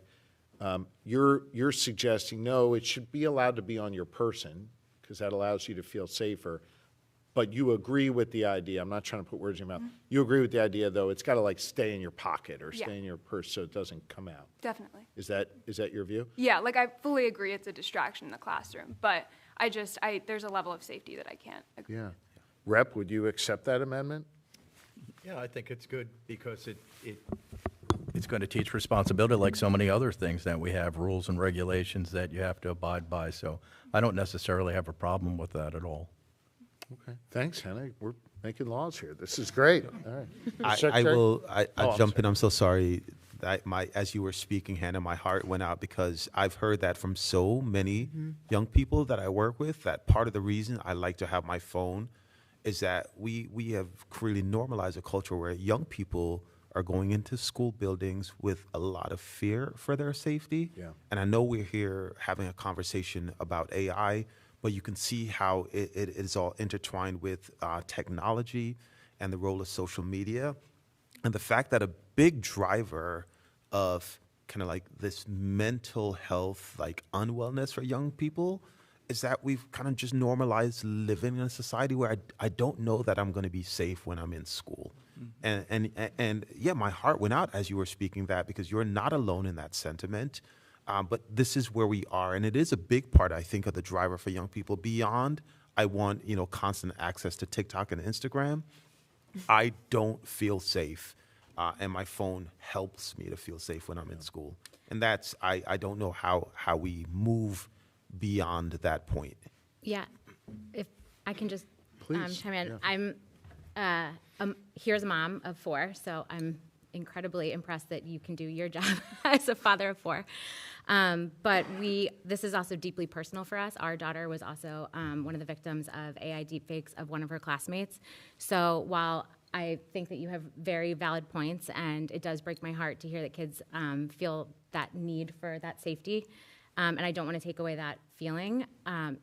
You're suggesting, no, it should be allowed to be on your person because that allows you to feel safer. But you agree with the idea, I'm not trying to put words in your mouth, you agree with the idea, though, it's got to like stay in your pocket or stay in your purse so it doesn't come out. Definitely. Is that your view? Yeah, like I fully agree it's a distraction in the classroom, but there's a level of safety that I can't agree. Yeah. Rep, would you accept that amendment? Yeah, I think it's good because it's going to teach responsibility like so many other things that we have, rules and regulations that you have to abide by. So I don't necessarily have a problem with that at all. Okay. Thanks, Hannah. We're making laws here. This is great. All right. I'll jump in. I'm so sorry. As you were speaking, Hannah, my heart went out because I've heard that from so many young people that I work with, that part of the reason I like to have my phone is that we have really normalized a culture where young people are going into school buildings with a lot of fear for their safety. Yeah. And I know we're here having a conversation about AI, but you can see how it is all intertwined with technology and the role of social media. And the fact that a big driver of kind of like this mental health, like unwellness for young people is that we've kind of just normalized living in a society where I don't know that I'm going to be safe when I'm in school. And yeah, my heart went out as you were speaking that because you're not alone in that sentiment. But this is where we are, and it is a big part, I think, of the driver for young people. Beyond, I want constant access to TikTok and Instagram. I don't feel safe, and my phone helps me to feel safe when I'm in school. And that's I don't know how we move beyond that point. Yeah, if I can just Please, chime in. yeah. I'm here's a mom of 4, so I'm incredibly impressed that you can do your job as a father of 4. But this is also deeply personal for us. Our daughter was also one of the victims of AI deepfakes of one of her classmates. So while I think that you have very valid points, and it does break my heart to hear that kids feel that need for that safety, and I don't want to take away that feeling,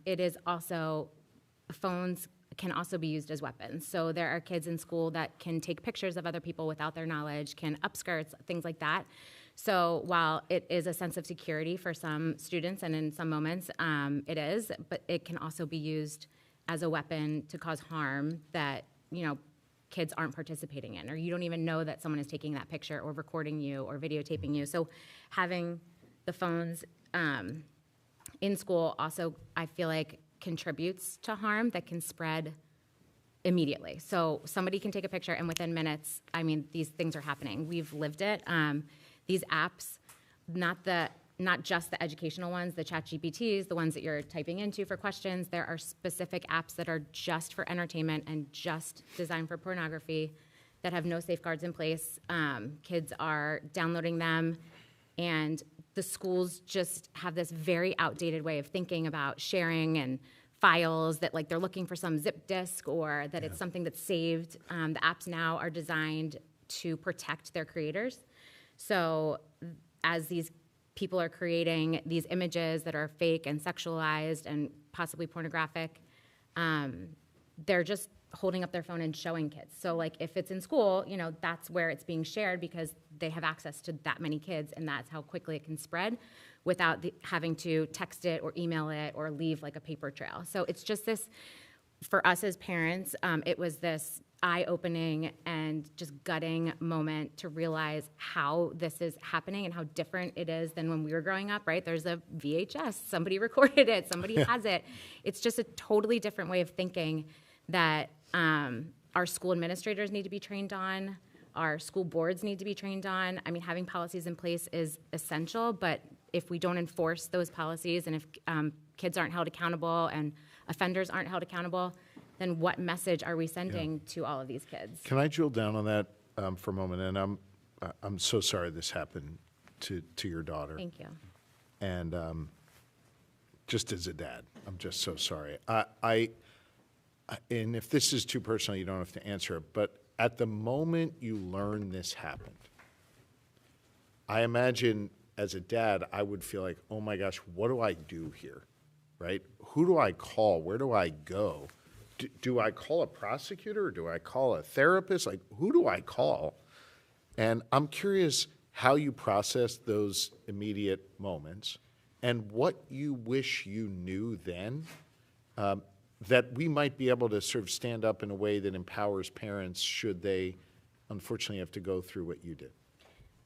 it is also, phones can also be used as weapons. So there are kids in school that can take pictures of other people without their knowledge, can upskirts, things like that. So while it is a sense of security for some students, and in some moments it is, but it can also be used as a weapon to cause harm that, kids aren't participating in, or you don't even know that someone is taking that picture or recording you or videotaping you. So having the phones in school also, I feel like, contributes to harm that can spread immediately. So somebody can take a picture and within minutes, these things are happening. We've lived it. These apps, not just the educational ones, the ChatGPTs, the ones that you're typing into for questions, there are specific apps that are just for entertainment and just designed for pornography that have no safeguards in place. Kids are downloading them And the schools just have this very outdated way of thinking about sharing and files that like they're looking for some zip disk or that it's something that's saved. The apps now are designed to protect their creators. So as these people are creating these images that are fake and sexualized and possibly pornographic, they're just holding up their phone and showing kids. So like if it's in school, you know, that's where it's being shared because they have access to that many kids and that's how quickly it can spread without having to text it or email it or leave like a paper trail. So it's just this, for us as parents, it was this eye-opening and just gutting moment to realize how this is happening and how different it is than when we were growing up, right? There's a VHS, somebody recorded it, somebody has it. It's just a totally different way of thinking that our school administrators need to be trained on, our school boards need to be trained on. I mean, having policies in place is essential, but if we don't enforce those policies and if kids aren't held accountable and offenders aren't held accountable, then what message are we sending to all of these kids? Can I drill down on that for a moment? And I'm so sorry this happened to your daughter. Thank you. And just as a dad, I'm just so sorry. And if this is too personal, you don't have to answer it, but at the moment you learn this happened, I imagine as a dad, I would feel like, oh my gosh, what do I do here, right? Who do I call? Where do I go? Do I call a prosecutor? Or do I call a therapist? Like, who do I call? And I'm curious how you process those immediate moments and what you wish you knew then that we might be able to sort of stand up in a way that empowers parents should they unfortunately have to go through what you did.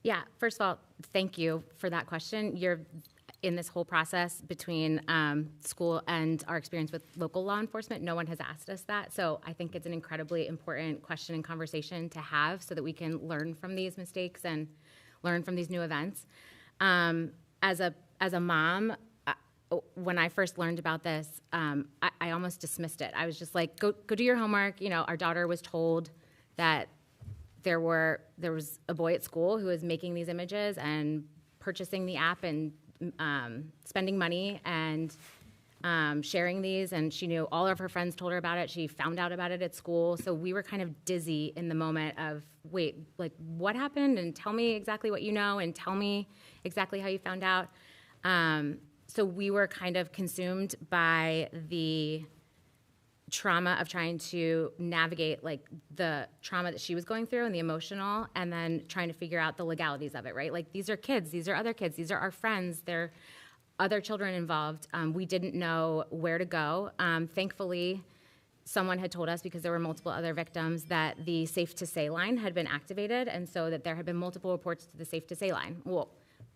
Yeah, first of all, thank you for that question. You're in this whole process between school and our experience with local law enforcement. No one has asked us that, so I think it's an incredibly important question and conversation to have so that we can learn from these mistakes and learn from these new events. As a mom, when I first learned about this, I almost dismissed it. I was just like, go do your homework. You know, our daughter was told that there was a boy at school who was making these images and purchasing the app and spending money and sharing these, and she knew all of her friends told her about it. She found out about it at school. So we were kind of dizzy in the moment of, wait, like what happened? And tell me exactly what you know and tell me exactly how you found out. So we were kind of consumed by the trauma of trying to navigate like the trauma that she was going through and the emotional, and then trying to figure out the legalities of it, right? Like these are kids, these are other kids, these are our friends, there are other children involved. We didn't know where to go. Thankfully, someone had told us, because there were multiple other victims, that the Safe to Say line had been activated, and so that there had been multiple reports to the Safe to Say line. Well,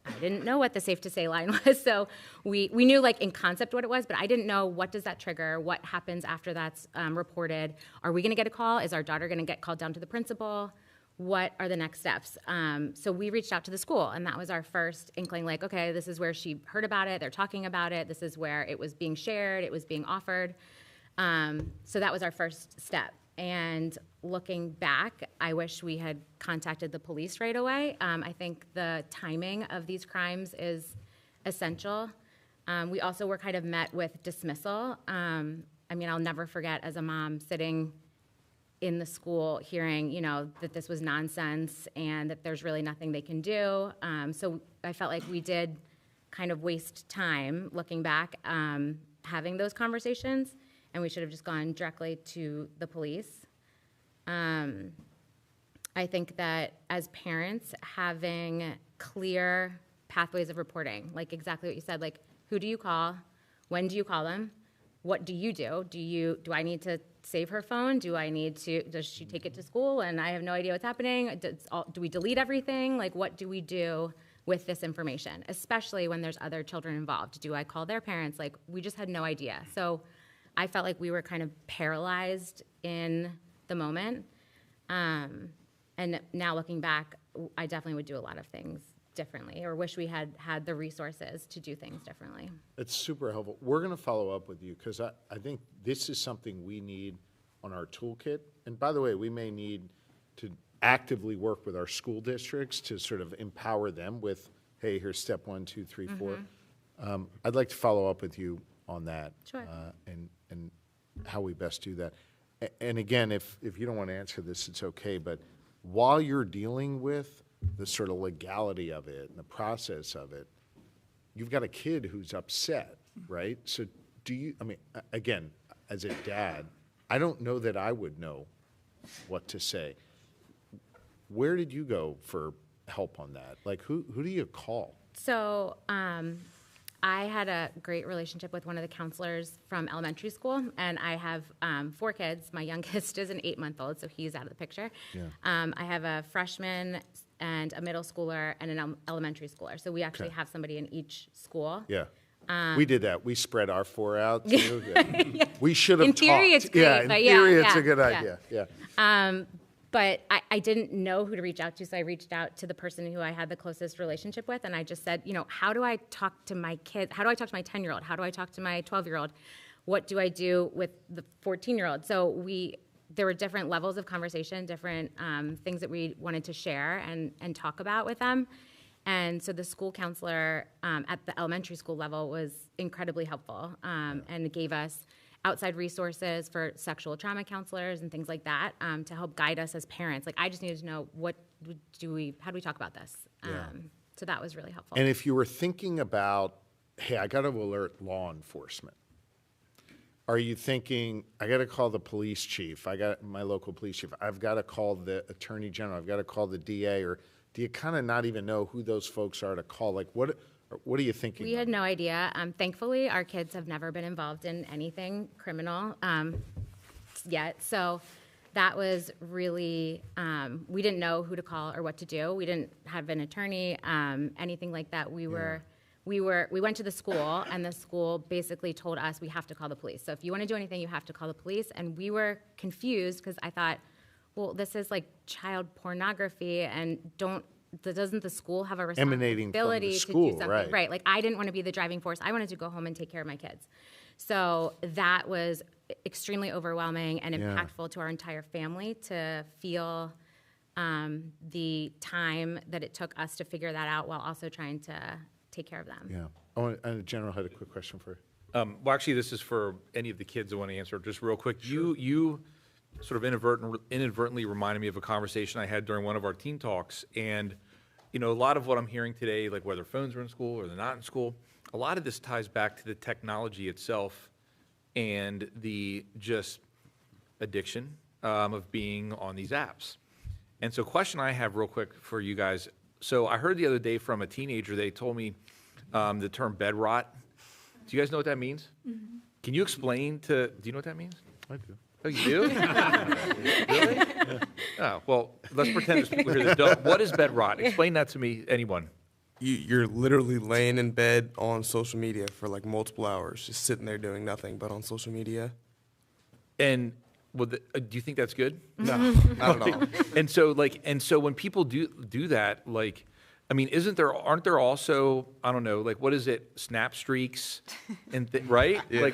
I didn't know what the Safe to Say line was, so we knew like in concept what it was, but I didn't know what does that trigger, what happens after that's reported. Are we gonna get a call? Is our daughter gonna get called down to the principal? What are the next steps? So we reached out to the school, and that was our first inkling, like, okay, this is where she heard about it, they're talking about it, this is where it was being shared, it was being offered. So that was our first step. And looking back, I wish we had contacted the police right away. I think the timing of these crimes is essential. We also were kind of met with dismissal. I mean, I'll never forget as a mom sitting in the school hearing, you know, that this was nonsense and that there's really nothing they can do. So I felt like we did kind of waste time looking back, having those conversations, and we should have just gone directly to the police. I think that as parents, having clear pathways of reporting, like exactly what you said, like who do you call, when do you call them, what do you do? Do I need to save her phone? Does she take it to school and I have no idea what's happening? Do we delete everything? Like what do we do with this information, especially when there's other children involved? Do I call their parents? Like we just had no idea. So I felt like we were kind of paralyzed in the moment. And now looking back, I definitely would do a lot of things differently, or wish we had had the resources to do things differently. It's super helpful. We're going to follow up with you because I think this is something we need on our toolkit. And by the way, we may need to actively work with our school districts to sort of empower them with hey, here's step 1, 2, 3, 4. I'd like to follow up with you on that. Sure. And how we best do that. And again, if you don't want to answer this, it's okay, but while you're dealing with the sort of legality of it and the process of it, you've got a kid who's upset, right? So do you, I mean, again, as a dad, I don't know that I would know what to say. Where did you go for help on that? Like, who do you call? So I had a great relationship with one of the counselors from elementary school, and I have 4 kids. My youngest is an 8-month-old, so he's out of the picture. Yeah. I have a freshman and a middle schooler and an elementary schooler. So we actually have somebody in each school. Yeah. We did that. We spread our 4 out too. Yeah. We should have In theory, talked. it's great, Yeah, in but theory, yeah, it's a yeah, good yeah. idea. Yeah. But I didn't know who to reach out to, so I reached out to the person who I had the closest relationship with, and I just said, how do I talk to my kids? How do I talk to my 10-year-old? How do I talk to my 12-year-old? What do I do with the 14-year-old? So there were different levels of conversation, different things that we wanted to share and talk about with them. And so the school counselor at the elementary school level was incredibly helpful and gave us outside resources for sexual trauma counselors and things like that to help guide us as parents. Like, I just needed to know how do we talk about this? So that was really helpful. And if you were thinking about, hey, I got to alert law enforcement, are you thinking, I got to call the police chief, I got my local police chief, I've got to call the attorney general, I've got to call the DA, or do you kind of not even know who those folks are to call? Like, what are you thinking? We had no idea. Thankfully, our kids have never been involved in anything criminal yet. So that was really, we didn't know who to call or what to do. We didn't have an attorney, anything like that. We went to the school, and the school basically told us we have to call the police. So if you want to do anything, you have to call the police. And we were confused because I thought, well, this is like child pornography, and doesn't the school have a responsibility to do something? Right. Like, I didn't want to be the driving force. I wanted to go home and take care of my kids. So that was extremely overwhelming and impactful to our entire family to feel the time that it took us to figure that out while also trying to take care of them. Yeah. And General had a quick question for you. Well, actually, this is for any of the kids that want to answer. Just real quick, you sort of inadvertently reminded me of a conversation I had during one of our team talks. And, a lot of what I'm hearing today, like whether phones are in school or they're not in school, a lot of this ties back to the technology itself and the just addiction of being on these apps. And so question I have real quick for you guys. So I heard the other day from a teenager, they told me the term bed rot. Do you guys know what that means? Mm-hmm. Can you explain do you know what that means? I do. Oh, you do? Really? Oh, well, let's pretend there's people here that don't. What is bed rot? Explain that to me, anyone. You're literally laying in bed on social media for like multiple hours, just sitting there doing nothing but on social media. And do you think that's good? No, not at all. And so when people do that, like, I mean, aren't there also, I don't know, like, what is it, snap streaks and right? Yeah.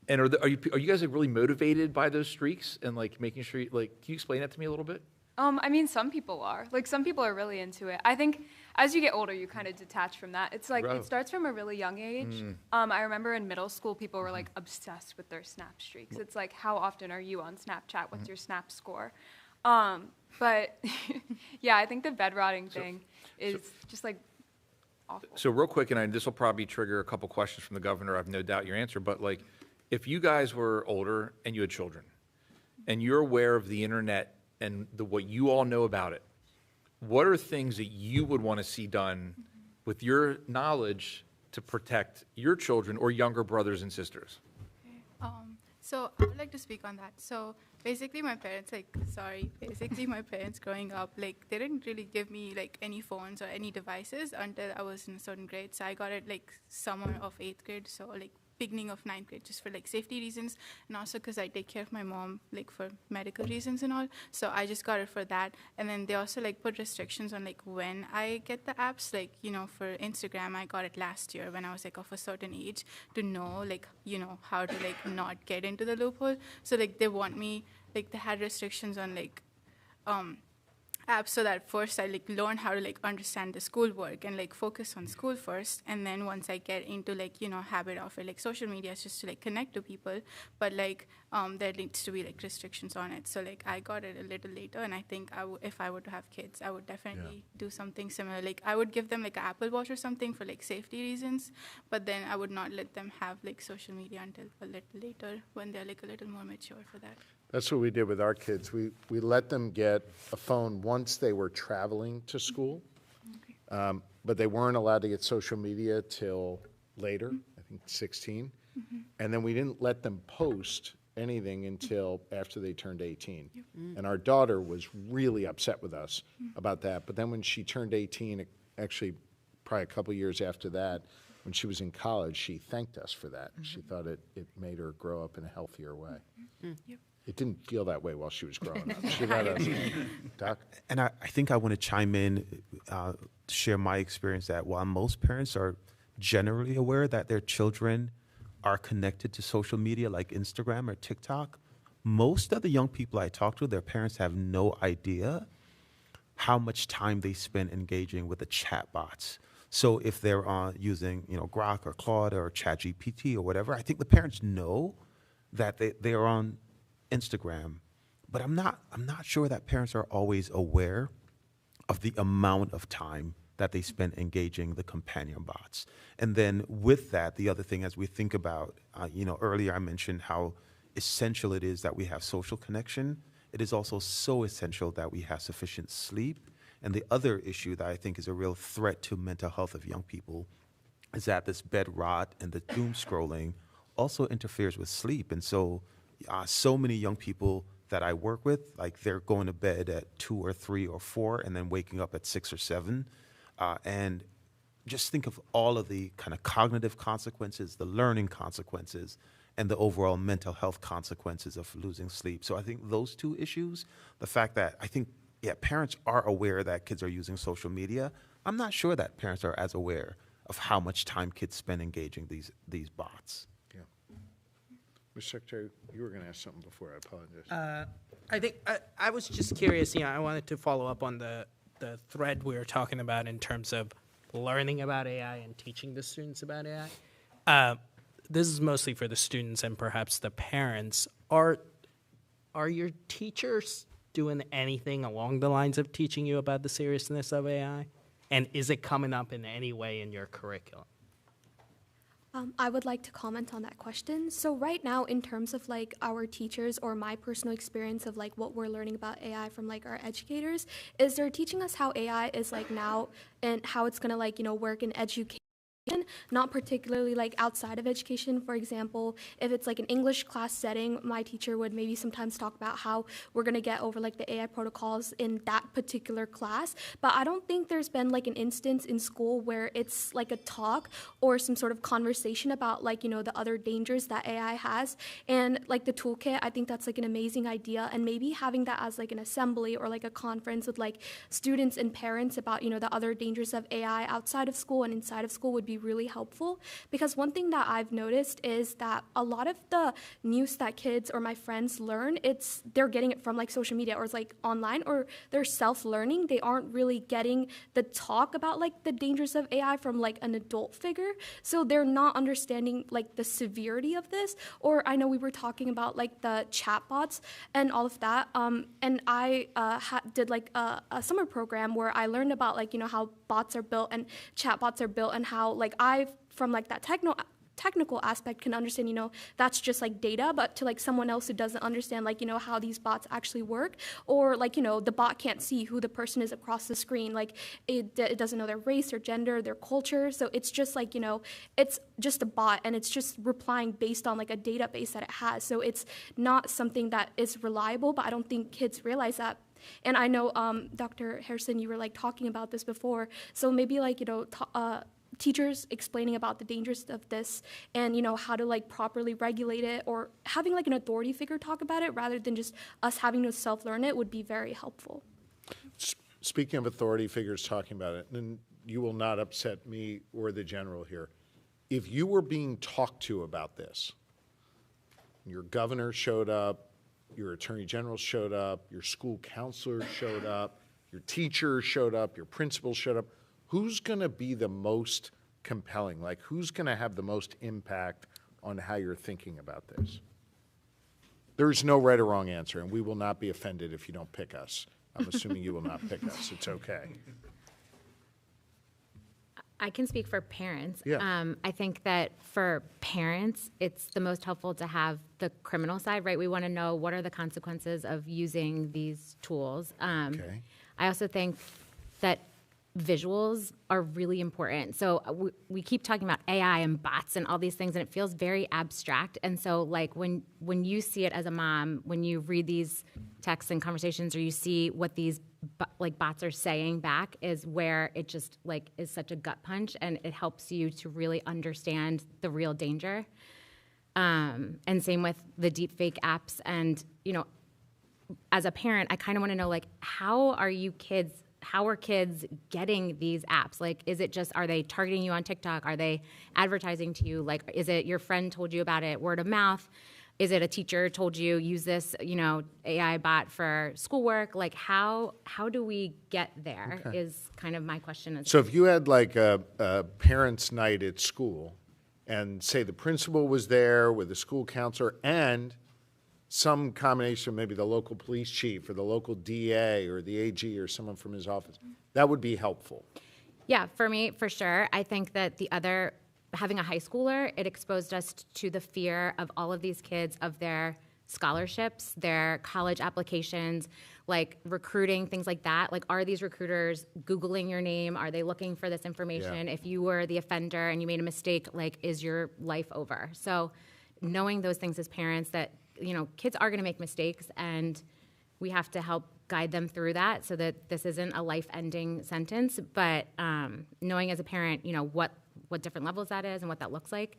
And are you guys like really motivated by those streaks and like making sure, can you explain that to me a little bit? I mean, some people are. Like, some people are really into it. I think as you get older, you kind of detach from that. It's like, it starts from a really young age. I remember in middle school, people were like obsessed with their snap streaks. It's like, how often are you on Snapchat? What's your snap score? But yeah, I think the bed rotting thing is just like awful. So real quick, and this will probably trigger a couple questions from the governor. I have no doubt your answer, but like, if you guys were older and you had children, and you're aware of the internet and what you all know about it, what are things that you would want to see done with your knowledge to protect your children or younger brothers and sisters? So I would like to speak on that. So basically my parents growing up, like, they didn't really give me like any phones or any devices until I was in a certain grade. So I got it like summer of 8th grade, so like beginning of 9th grade, just for like safety reasons, and also because I take care of my mom like for medical reasons and all. So I just got it for that. And then they also like put restrictions on like when I get the apps. Like, for Instagram, I got it last year when I was like of a certain age to know like, how to like not get into the loophole. So like they want me, like they had restrictions on like apps so that first I like learn how to like understand the schoolwork and like focus on school first, and then once I get into like habit of it, like social media is just to like connect to people, but like there needs to be like restrictions on it. So like I got it a little later, and I think if I were to have kids, I would definitely do something similar. Like I would give them like an Apple Watch or something for like safety reasons, but then I would not let them have like social media until a little later when they're like a little more mature for that. That's what we did with our kids. We let them get a phone once they were traveling to school, but they weren't allowed to get social media till later, I think 16. And then we didn't let them post anything until after they turned 18. And our daughter was really upset with us about that. But then when she turned 18, actually probably a couple years after that, when she was in college, she thanked us for that. She thought it made her grow up in a healthier way. It didn't feel that way while she was growing up. She let us, Doc? And I think I want to chime in to share my experience that while most parents are generally aware that their children are connected to social media like Instagram or TikTok, most of the young people I talk to, their parents have no idea how much time they spend engaging with the chat bots. So if they're using Grok or Claude or ChatGPT or whatever, I think the parents know that they are on Instagram, but I'm not sure that parents are always aware of the amount of time that they spend engaging the companion bots. And then with that, the other thing as we think about, earlier I mentioned how essential it is that we have social connection. It is also so essential that we have sufficient sleep. And the other issue that I think is a real threat to mental health of young people is that this bed rot and the doom scrolling also interferes with sleep. And so many young people that I work with, like they're going to bed at 2 or 3 or 4 and then waking up at 6 or 7. And just think of all of the kind of cognitive consequences, the learning consequences, and the overall mental health consequences of losing sleep. So I think those two issues, the fact that I think, parents are aware that kids are using social media. I'm not sure that parents are as aware of how much time kids spend engaging these bots. Mr. Secretary, you were going to ask something before. I apologize. I think I was just curious. I wanted to follow up on the thread we were talking about in terms of learning about AI and teaching the students about AI. This is mostly for the students and perhaps the parents. Are your teachers doing anything along the lines of teaching you about the seriousness of AI? And is it coming up in any way in your curriculum? I would like to comment on that question. So right now, in terms of like our teachers or my personal experience of like what we're learning about AI from like our educators, is they're teaching us how AI is like now and how it's gonna like, work in education. Not particularly like outside of education. For example, if it's like an English class setting, my teacher would maybe sometimes talk about how we're going to get over like the AI protocols in that particular class. But I don't think there's been like an instance in school where it's like a talk or some sort of conversation about like, the other dangers that AI has. And like the toolkit, I think that's like an amazing idea. And maybe having that as like an assembly or like a conference with like students and parents about, the other dangers of AI outside of school and inside of school would be really helpful, because one thing that I've noticed is that a lot of the news that kids or my friends learn, they're getting it from like social media or it's like online, or they're self-learning. They aren't really getting the talk about like the dangers of AI from like an adult figure, so they're not understanding like the severity of this. Or I know we were talking about like the chatbots and all of that, and I did like a summer program where I learned about like how bots are built and chatbots are built, and how like I, from like that technical aspect, can understand, that's just like data, but to like someone else who doesn't understand like, how these bots actually work, or like, the bot can't see who the person is across the screen, like it doesn't know their race or gender, their culture, so it's just like, it's just a bot and it's just replying based on like a database that it has, so it's not something that is reliable, but I don't think kids realize that. And I know, Dr. Harrison, you were like talking about this before, so maybe like, teachers explaining about the dangers of this and, how to like properly regulate it, or having like an authority figure talk about it rather than just us having to self-learn it would be very helpful. Speaking of authority figures talking about it, and you will not upset me or the general here, if you were being talked to about this, your governor showed up, your attorney general showed up, your school counselor showed up, your teacher showed up, your principal showed up. Who's going to be the most compelling? Like, who's going to have the most impact on how you're thinking about this? There's no right or wrong answer, and we will not be offended if you don't pick us. I'm assuming you will not pick us. It's okay. I can speak for parents. Yeah. I think that for parents, it's the most helpful to have the criminal side, right? We want to know what are the consequences of using these tools. Okay. I also think that visuals are really important. So we keep talking about AI and bots and all these things, and it feels very abstract. And so, like, when you see it as a mom, when you read these texts and conversations, or you see what these bots are saying back, is where it just like is such a gut punch, and it helps you to really understand the real danger. And same with the deepfake apps. And as a parent, I kind of want to know, like, how are kids getting these apps? Like, is it just, are they targeting you on TikTok? Are they advertising to you? Like, is it your friend told you about it, word of mouth? Is it a teacher told you, use this, AI bot for schoolwork? Like, how do we get there? Okay. Is kind of my question. So if you had like a parents' night at school, and say the principal was there with the school counselor and some combination, maybe the local police chief or the local DA or the AG or someone from his office, that would be helpful. Yeah, for me, for sure. I think that having a high schooler, it exposed us to the fear of all of these kids, of their scholarships, their college applications, like recruiting, things like that. Like, are these recruiters Googling your name? Are they looking for this information? Yeah. If you were the offender and you made a mistake, like, is your life over? So knowing those things as parents, that kids are going to make mistakes, and we have to help guide them through that so that this isn't a life-ending sentence. But knowing as a parent, what different levels that is and what that looks like,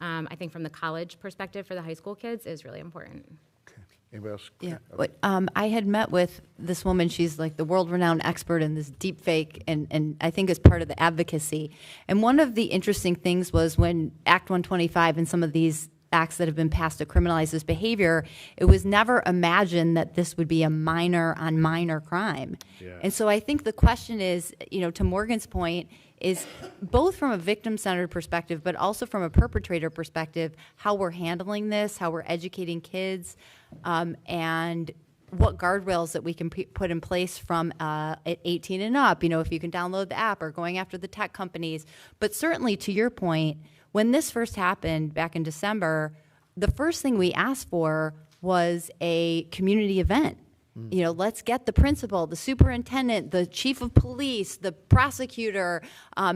I think from the college perspective for the high school kids is really important. Okay. Anybody else? Yeah. Okay. I had met with this woman. She's like the world-renowned expert in this deep fake, and I think as part of the advocacy. And one of the interesting things was when Act 125 and some of these acts that have been passed to criminalize this behavior, it was never imagined that this would be a minor on minor crime. Yeah. And so I think the question is, to Morgan's point, is both from a victim-centered perspective, but also from a perpetrator perspective, how we're handling this, how we're educating kids, and what guardrails that we can put in place from at 18 and up, if you can download the app, or going after the tech companies. But certainly, to your point, when this first happened back in December, the first thing we asked for was a community event. Let's get the principal, the superintendent, the chief of police, the prosecutor,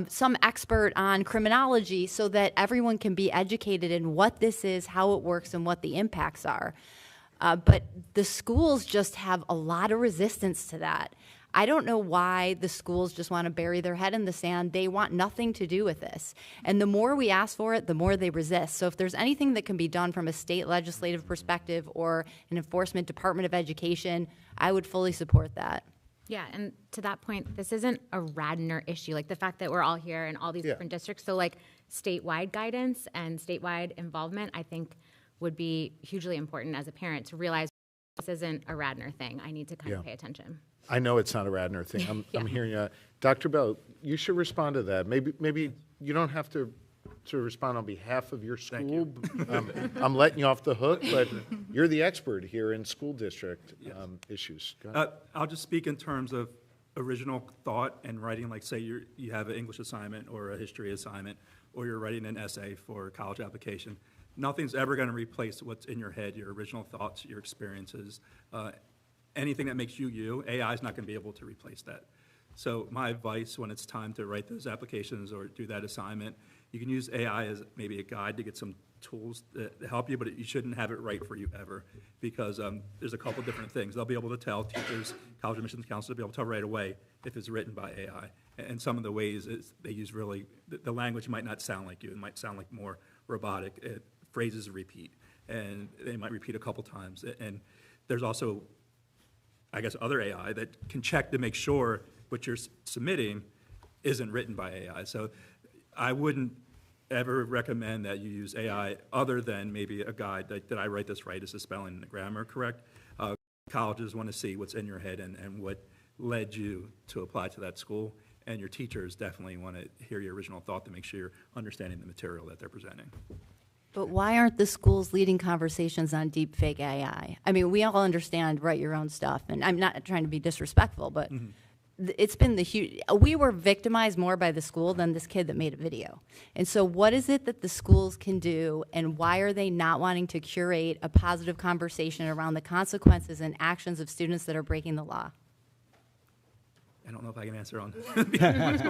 some expert on criminology, so that everyone can be educated in what this is, how it works, and what the impacts are. But the schools just have a lot of resistance to that. I don't know why the schools just want to bury their head in the sand. They want nothing to do with this. And the more we ask for it, the more they resist. So if there's anything that can be done from a state legislative perspective or an enforcement Department of Education, I would fully support that. Yeah, and to that point, this isn't a Radnor issue. Like, the fact that we're all here in all these different districts, so like statewide guidance and statewide involvement, I think would be hugely important as a parent to realize this isn't a Radnor thing. I need to kind of pay attention. I know it's not a Radnor thing. I'm hearing you. Dr. Bell, you should respond to that. Maybe you don't have to respond on behalf of your school. I'm letting you off the hook, but you're the expert here in school district issues. Go ahead. I'll just speak in terms of original thought and writing, like say you have an English assignment or a history assignment, or you're writing an essay for a college application. Nothing's ever going to replace what's in your head, your original thoughts, your experiences. Anything that makes you you, AI is not going to be able to replace that. So my advice when it's time to write those applications or do that assignment, you can use AI as maybe a guide to get some tools to help you, but you shouldn't have it write for you ever, because there's a couple different things. They'll be able to tell teachers, college admissions counselors will be able to tell right away if it's written by AI. And some of the ways they use really, the language might not sound like you. It might sound like more robotic. Phrases repeat, and they might repeat a couple times. And there's also, I guess, other AI that can check to make sure what you're submitting isn't written by AI. So I wouldn't ever recommend that you use AI other than maybe a guide. Did I write this right? Is the spelling and the grammar correct? Colleges want to see what's in your head and what led you to apply to that school. And your teachers definitely want to hear your original thought to make sure you're understanding the material that they're presenting. But why aren't the schools leading conversations on deepfake AI? I mean, we all understand write your own stuff, and I'm not trying to be disrespectful, but it's been the huge. We were victimized more by the school than this kid that made a video. And so, what is it that the schools can do, and why are they not wanting to curate a positive conversation around the consequences and actions of students that are breaking the law? I don't know if I can answer on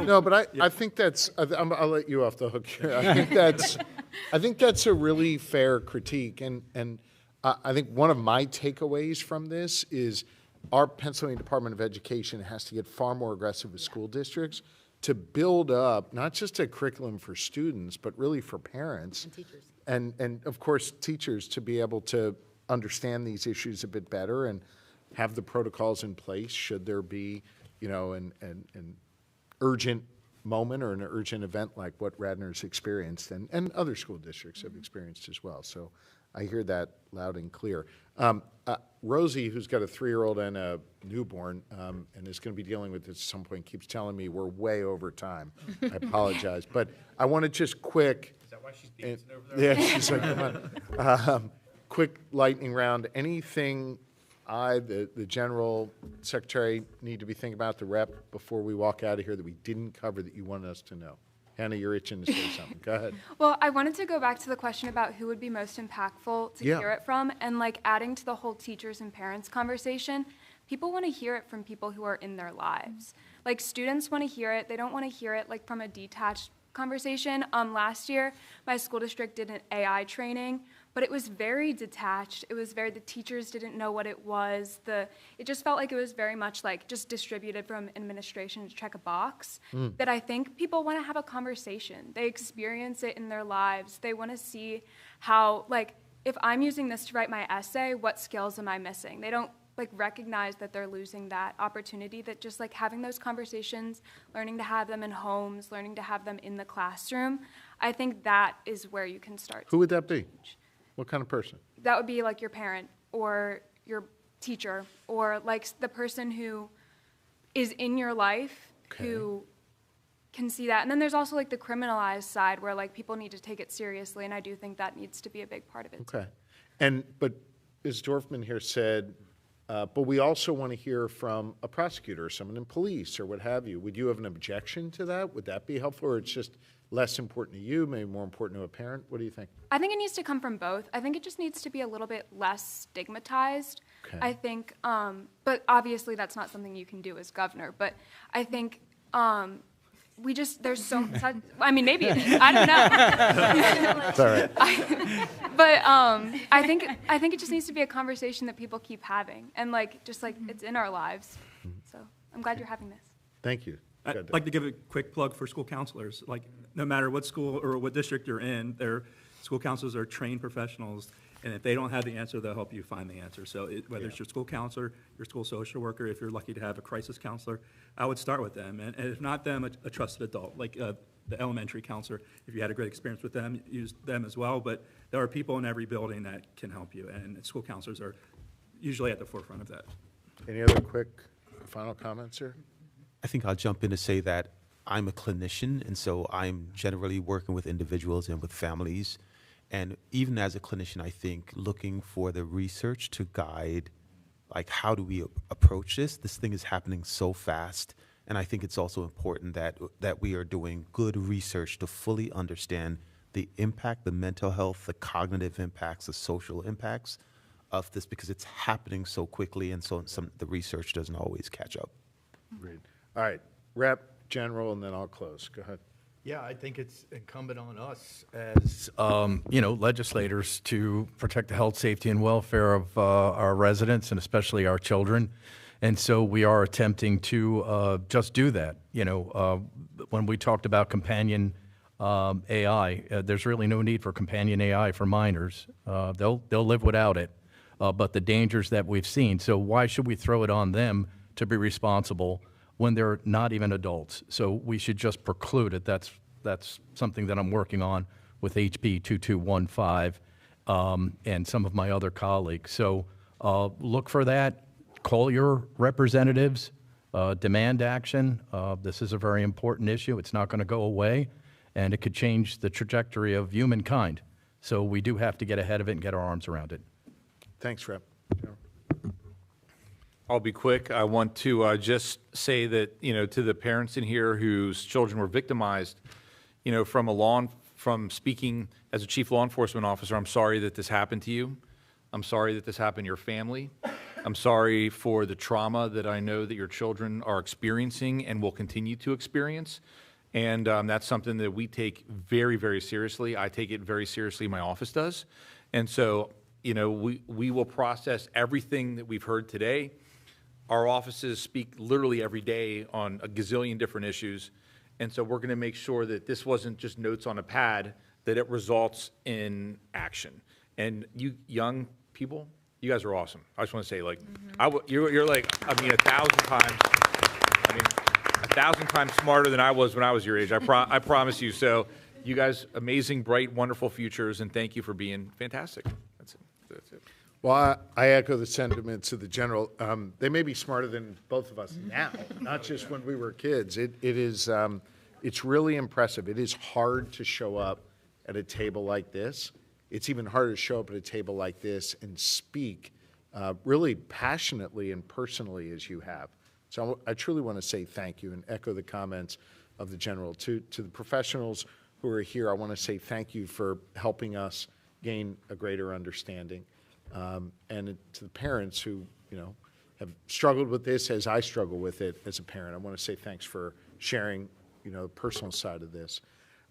No, but I think that's, I'll let you off the hook here. I think that's a really fair critique. And I think one of my takeaways from this is our Pennsylvania Department of Education has to get far more aggressive with school districts to build up not just a curriculum for students, but really for parents. And teachers. And of course, teachers to be able to understand these issues a bit better and have the protocols in place should there be an urgent moment or an urgent event like what Radnor's experienced and other school districts have experienced as well. So I hear that loud and clear. Rosie, who's got a 3-year-old and a newborn and is going to be dealing with this at some point, keeps telling me we're way over time. I apologize. But I want to just quick. Is that why she's dancing over there? Yeah, she's like, come on. Quick lightning round. Anything the General Secretary need to be thinking about, the rep, before we walk out of here that we didn't cover that you wanted us to know? Hannah, you're itching to say something. Go ahead. Well, I wanted to go back to the question about who would be most impactful to hear it from, and like adding to the whole teachers and parents conversation. People want to hear it from people who are in their lives. Like students want to hear it. They don't want to hear it like from a detached conversation. Last year, my school district did an AI training, but it was very detached. It was the teachers didn't know what it was. It just felt like it was very much like just distributed from administration to check a box. That I think people want to have a conversation. They experience it in their lives. They want to see how, like, if I'm using this to write my essay, what skills am I missing? They don't like recognize that they're losing that opportunity, that just like having those conversations, learning to have them in homes, learning to have them in the classroom, I think that is where you can start. Who would that be? What kind of person? That would be like your parent or your teacher or like the person who is in your life who can see that. And then there's also like the criminalized side where like people need to take it seriously, and I do think that needs to be a big part of it. Okay. But as Dorfman here said, but we also want to hear from a prosecutor or someone in police or what have you. Would you have an objection to that? Would that be helpful, or it's just less important to you, maybe more important to a parent? What do you think? I think it needs to come from both. I think it just needs to be a little bit less stigmatized. Okay. I think, but obviously that's not something you can do as governor. But I think we just, there's so, I mean, maybe, I don't know. It's all right. But I think it just needs to be a conversation that people keep having, and like just like it's in our lives. So I'm glad you're having this. Thank you. I'd like to give a quick plug for school counselors. Like, no matter what school or what district you're in, their school counselors are trained professionals, and if they don't have the answer, they'll help you find the answer. So whether it's your school counselor, your school social worker, if you're lucky to have a crisis counselor, I would start with them. And if not them, a trusted adult, like the elementary counselor. If you had a great experience with them, use them as well. But there are people in every building that can help you, and school counselors are usually at the forefront of that. Any other quick final comments, sir? I think I'll jump in to say that I'm a clinician, and so I'm generally working with individuals and with families. And even as a clinician, I think looking for the research to guide, like, how do we approach this? This thing is happening so fast, and I think it's also important that we are doing good research to fully understand the impact, the mental health, the cognitive impacts, the social impacts of this, because it's happening so quickly, and so the research doesn't always catch up. Agreed. All right, Rep, General, and then I'll close. Go ahead. Yeah, I think it's incumbent on us as, legislators to protect the health, safety, and welfare of our residents and especially our children. And so we are attempting to just do that. When we talked about companion AI, there's really no need for companion AI for minors. They'll live without it, but the dangers that we've seen. So why should we throw it on them to be responsible when they're not even adults? So we should just preclude it. That's something that I'm working on with HB 2215 and some of my other colleagues. So look for that. Call your representatives. demand action. This is a very important issue. It's not going to go away, and it could change the trajectory of humankind. So we do have to get ahead of it and get our arms around it. Thanks, Rep. I'll be quick. I want to just say that, to the parents in here whose children were victimized, from speaking as a chief law enforcement officer, I'm sorry that this happened to you. I'm sorry that this happened to your family. I'm sorry for the trauma that I know that your children are experiencing and will continue to experience. And that's something that we take very, very seriously. I take it very seriously. My office does. And so, we will process everything that we've heard today. Our offices speak literally every day on a gazillion different issues. And so we're going to make sure that this wasn't just notes on a pad, that it results in action. And you young people, you guys are awesome. I just want to say, you're like, 1,000 times smarter than I was when I was your age. I promise you. So you guys, amazing, bright, wonderful futures, and thank you for being fantastic. That's it. Well, I echo the sentiments of the general. They may be smarter than both of us now, not just when we were kids. It's really impressive. It is hard to show up at a table like this. It's even harder to show up at a table like this and speak really passionately and personally as you have. So I truly want to say thank you and echo the comments of the general. To the professionals who are here, I want to say thank you for helping us gain a greater understanding. And to the parents who, have struggled with this as I struggle with it as a parent, I want to say thanks for sharing, the personal side of this.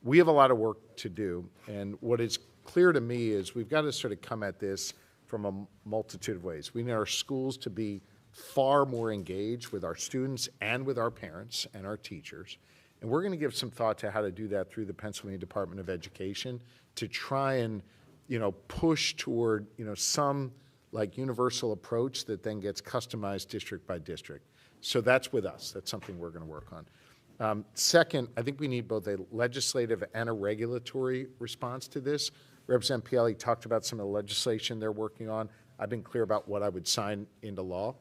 We have a lot of work to do, and what is clear to me is we've got to sort of come at this from a multitude of ways. We need our schools to be far more engaged with our students and with our parents and our teachers. And we're going to give some thought to how to do that through the Pennsylvania Department of Education to try and push toward, some universal approach that then gets customized district by district. So that's with us. That's something we're going to work on. Second, I think we need both a legislative and a regulatory response to this. Representative Pielli talked about some of the legislation they're working on. I've been clear about what I would sign into law,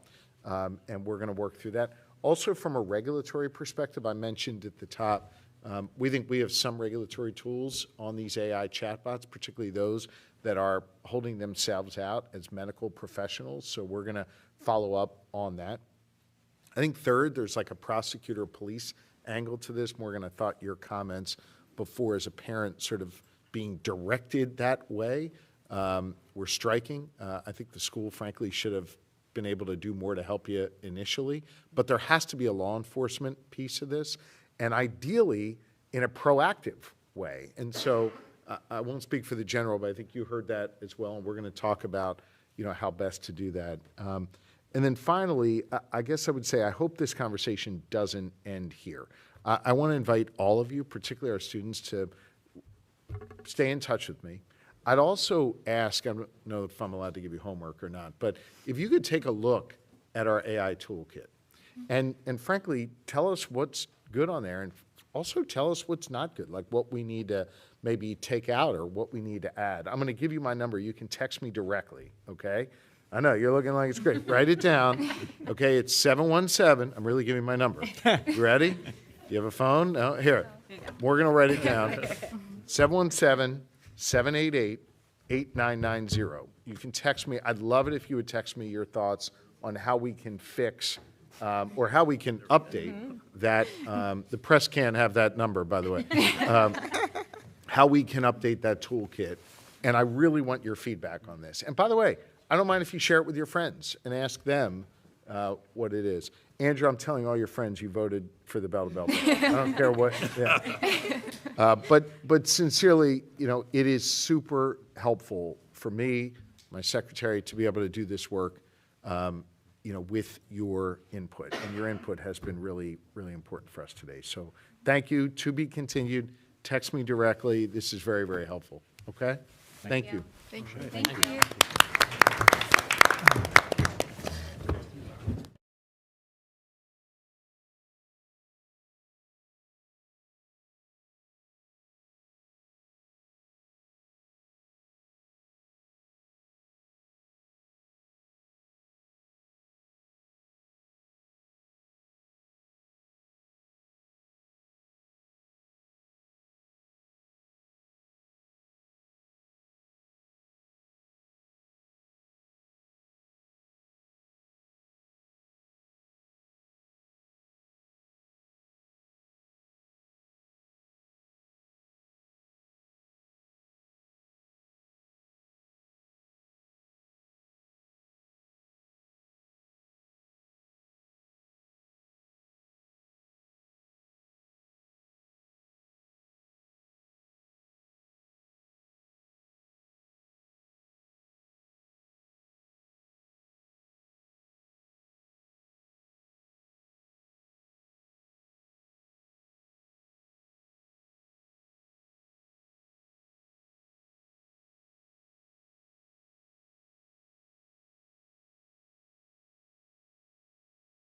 and we're going to work through that. Also, from a regulatory perspective, I mentioned at the top, we think we have some regulatory tools on these AI chatbots, particularly those that are holding themselves out as medical professionals, so we're going to follow up on that. I think third, there's like a prosecutor-police angle to this. Morgan, I thought your comments before as a parent sort of being directed that way were striking. I think the school, frankly, should have been able to do more to help you initially, but there has to be a law enforcement piece of this, and ideally in a proactive way. And so I won't speak for the general, but I think you heard that as well, and we're going to talk about how best to do that. And then finally, I guess I would say I hope this conversation doesn't end here. I want to invite all of you, particularly our students, to stay in touch with me. I'd also ask, I don't know if I'm allowed to give you homework or not, but if you could take a look at our AI toolkit and frankly, tell us what's good on there and also tell us what's not good, like what we need to maybe take out or what we need to add. I'm going to give you my number. You can text me directly, okay? I know, you're looking like it's great. Write it down. Okay, it's 717. I'm really giving my number. You ready? Do you have a phone? No? Here. Morgan will write it down. 717-788-8990. You can text me. I'd love it if you would text me your thoughts on how we can fix or how we can update that. The press can't have that number, by the way. How we can update that toolkit. And I really want your feedback on this. And by the way, I don't mind if you share it with your friends and ask them what it is. Andrew, I'm telling all your friends you voted for the bell-to-bell bill. I don't care what. Yeah. But sincerely, it is super helpful for me, my secretary, to be able to do this work, with your input. And your input has been really, really important for us today. So thank you. To be continued. Text me directly. This is very, very helpful. Okay? Thank you. Thank you. Thank you.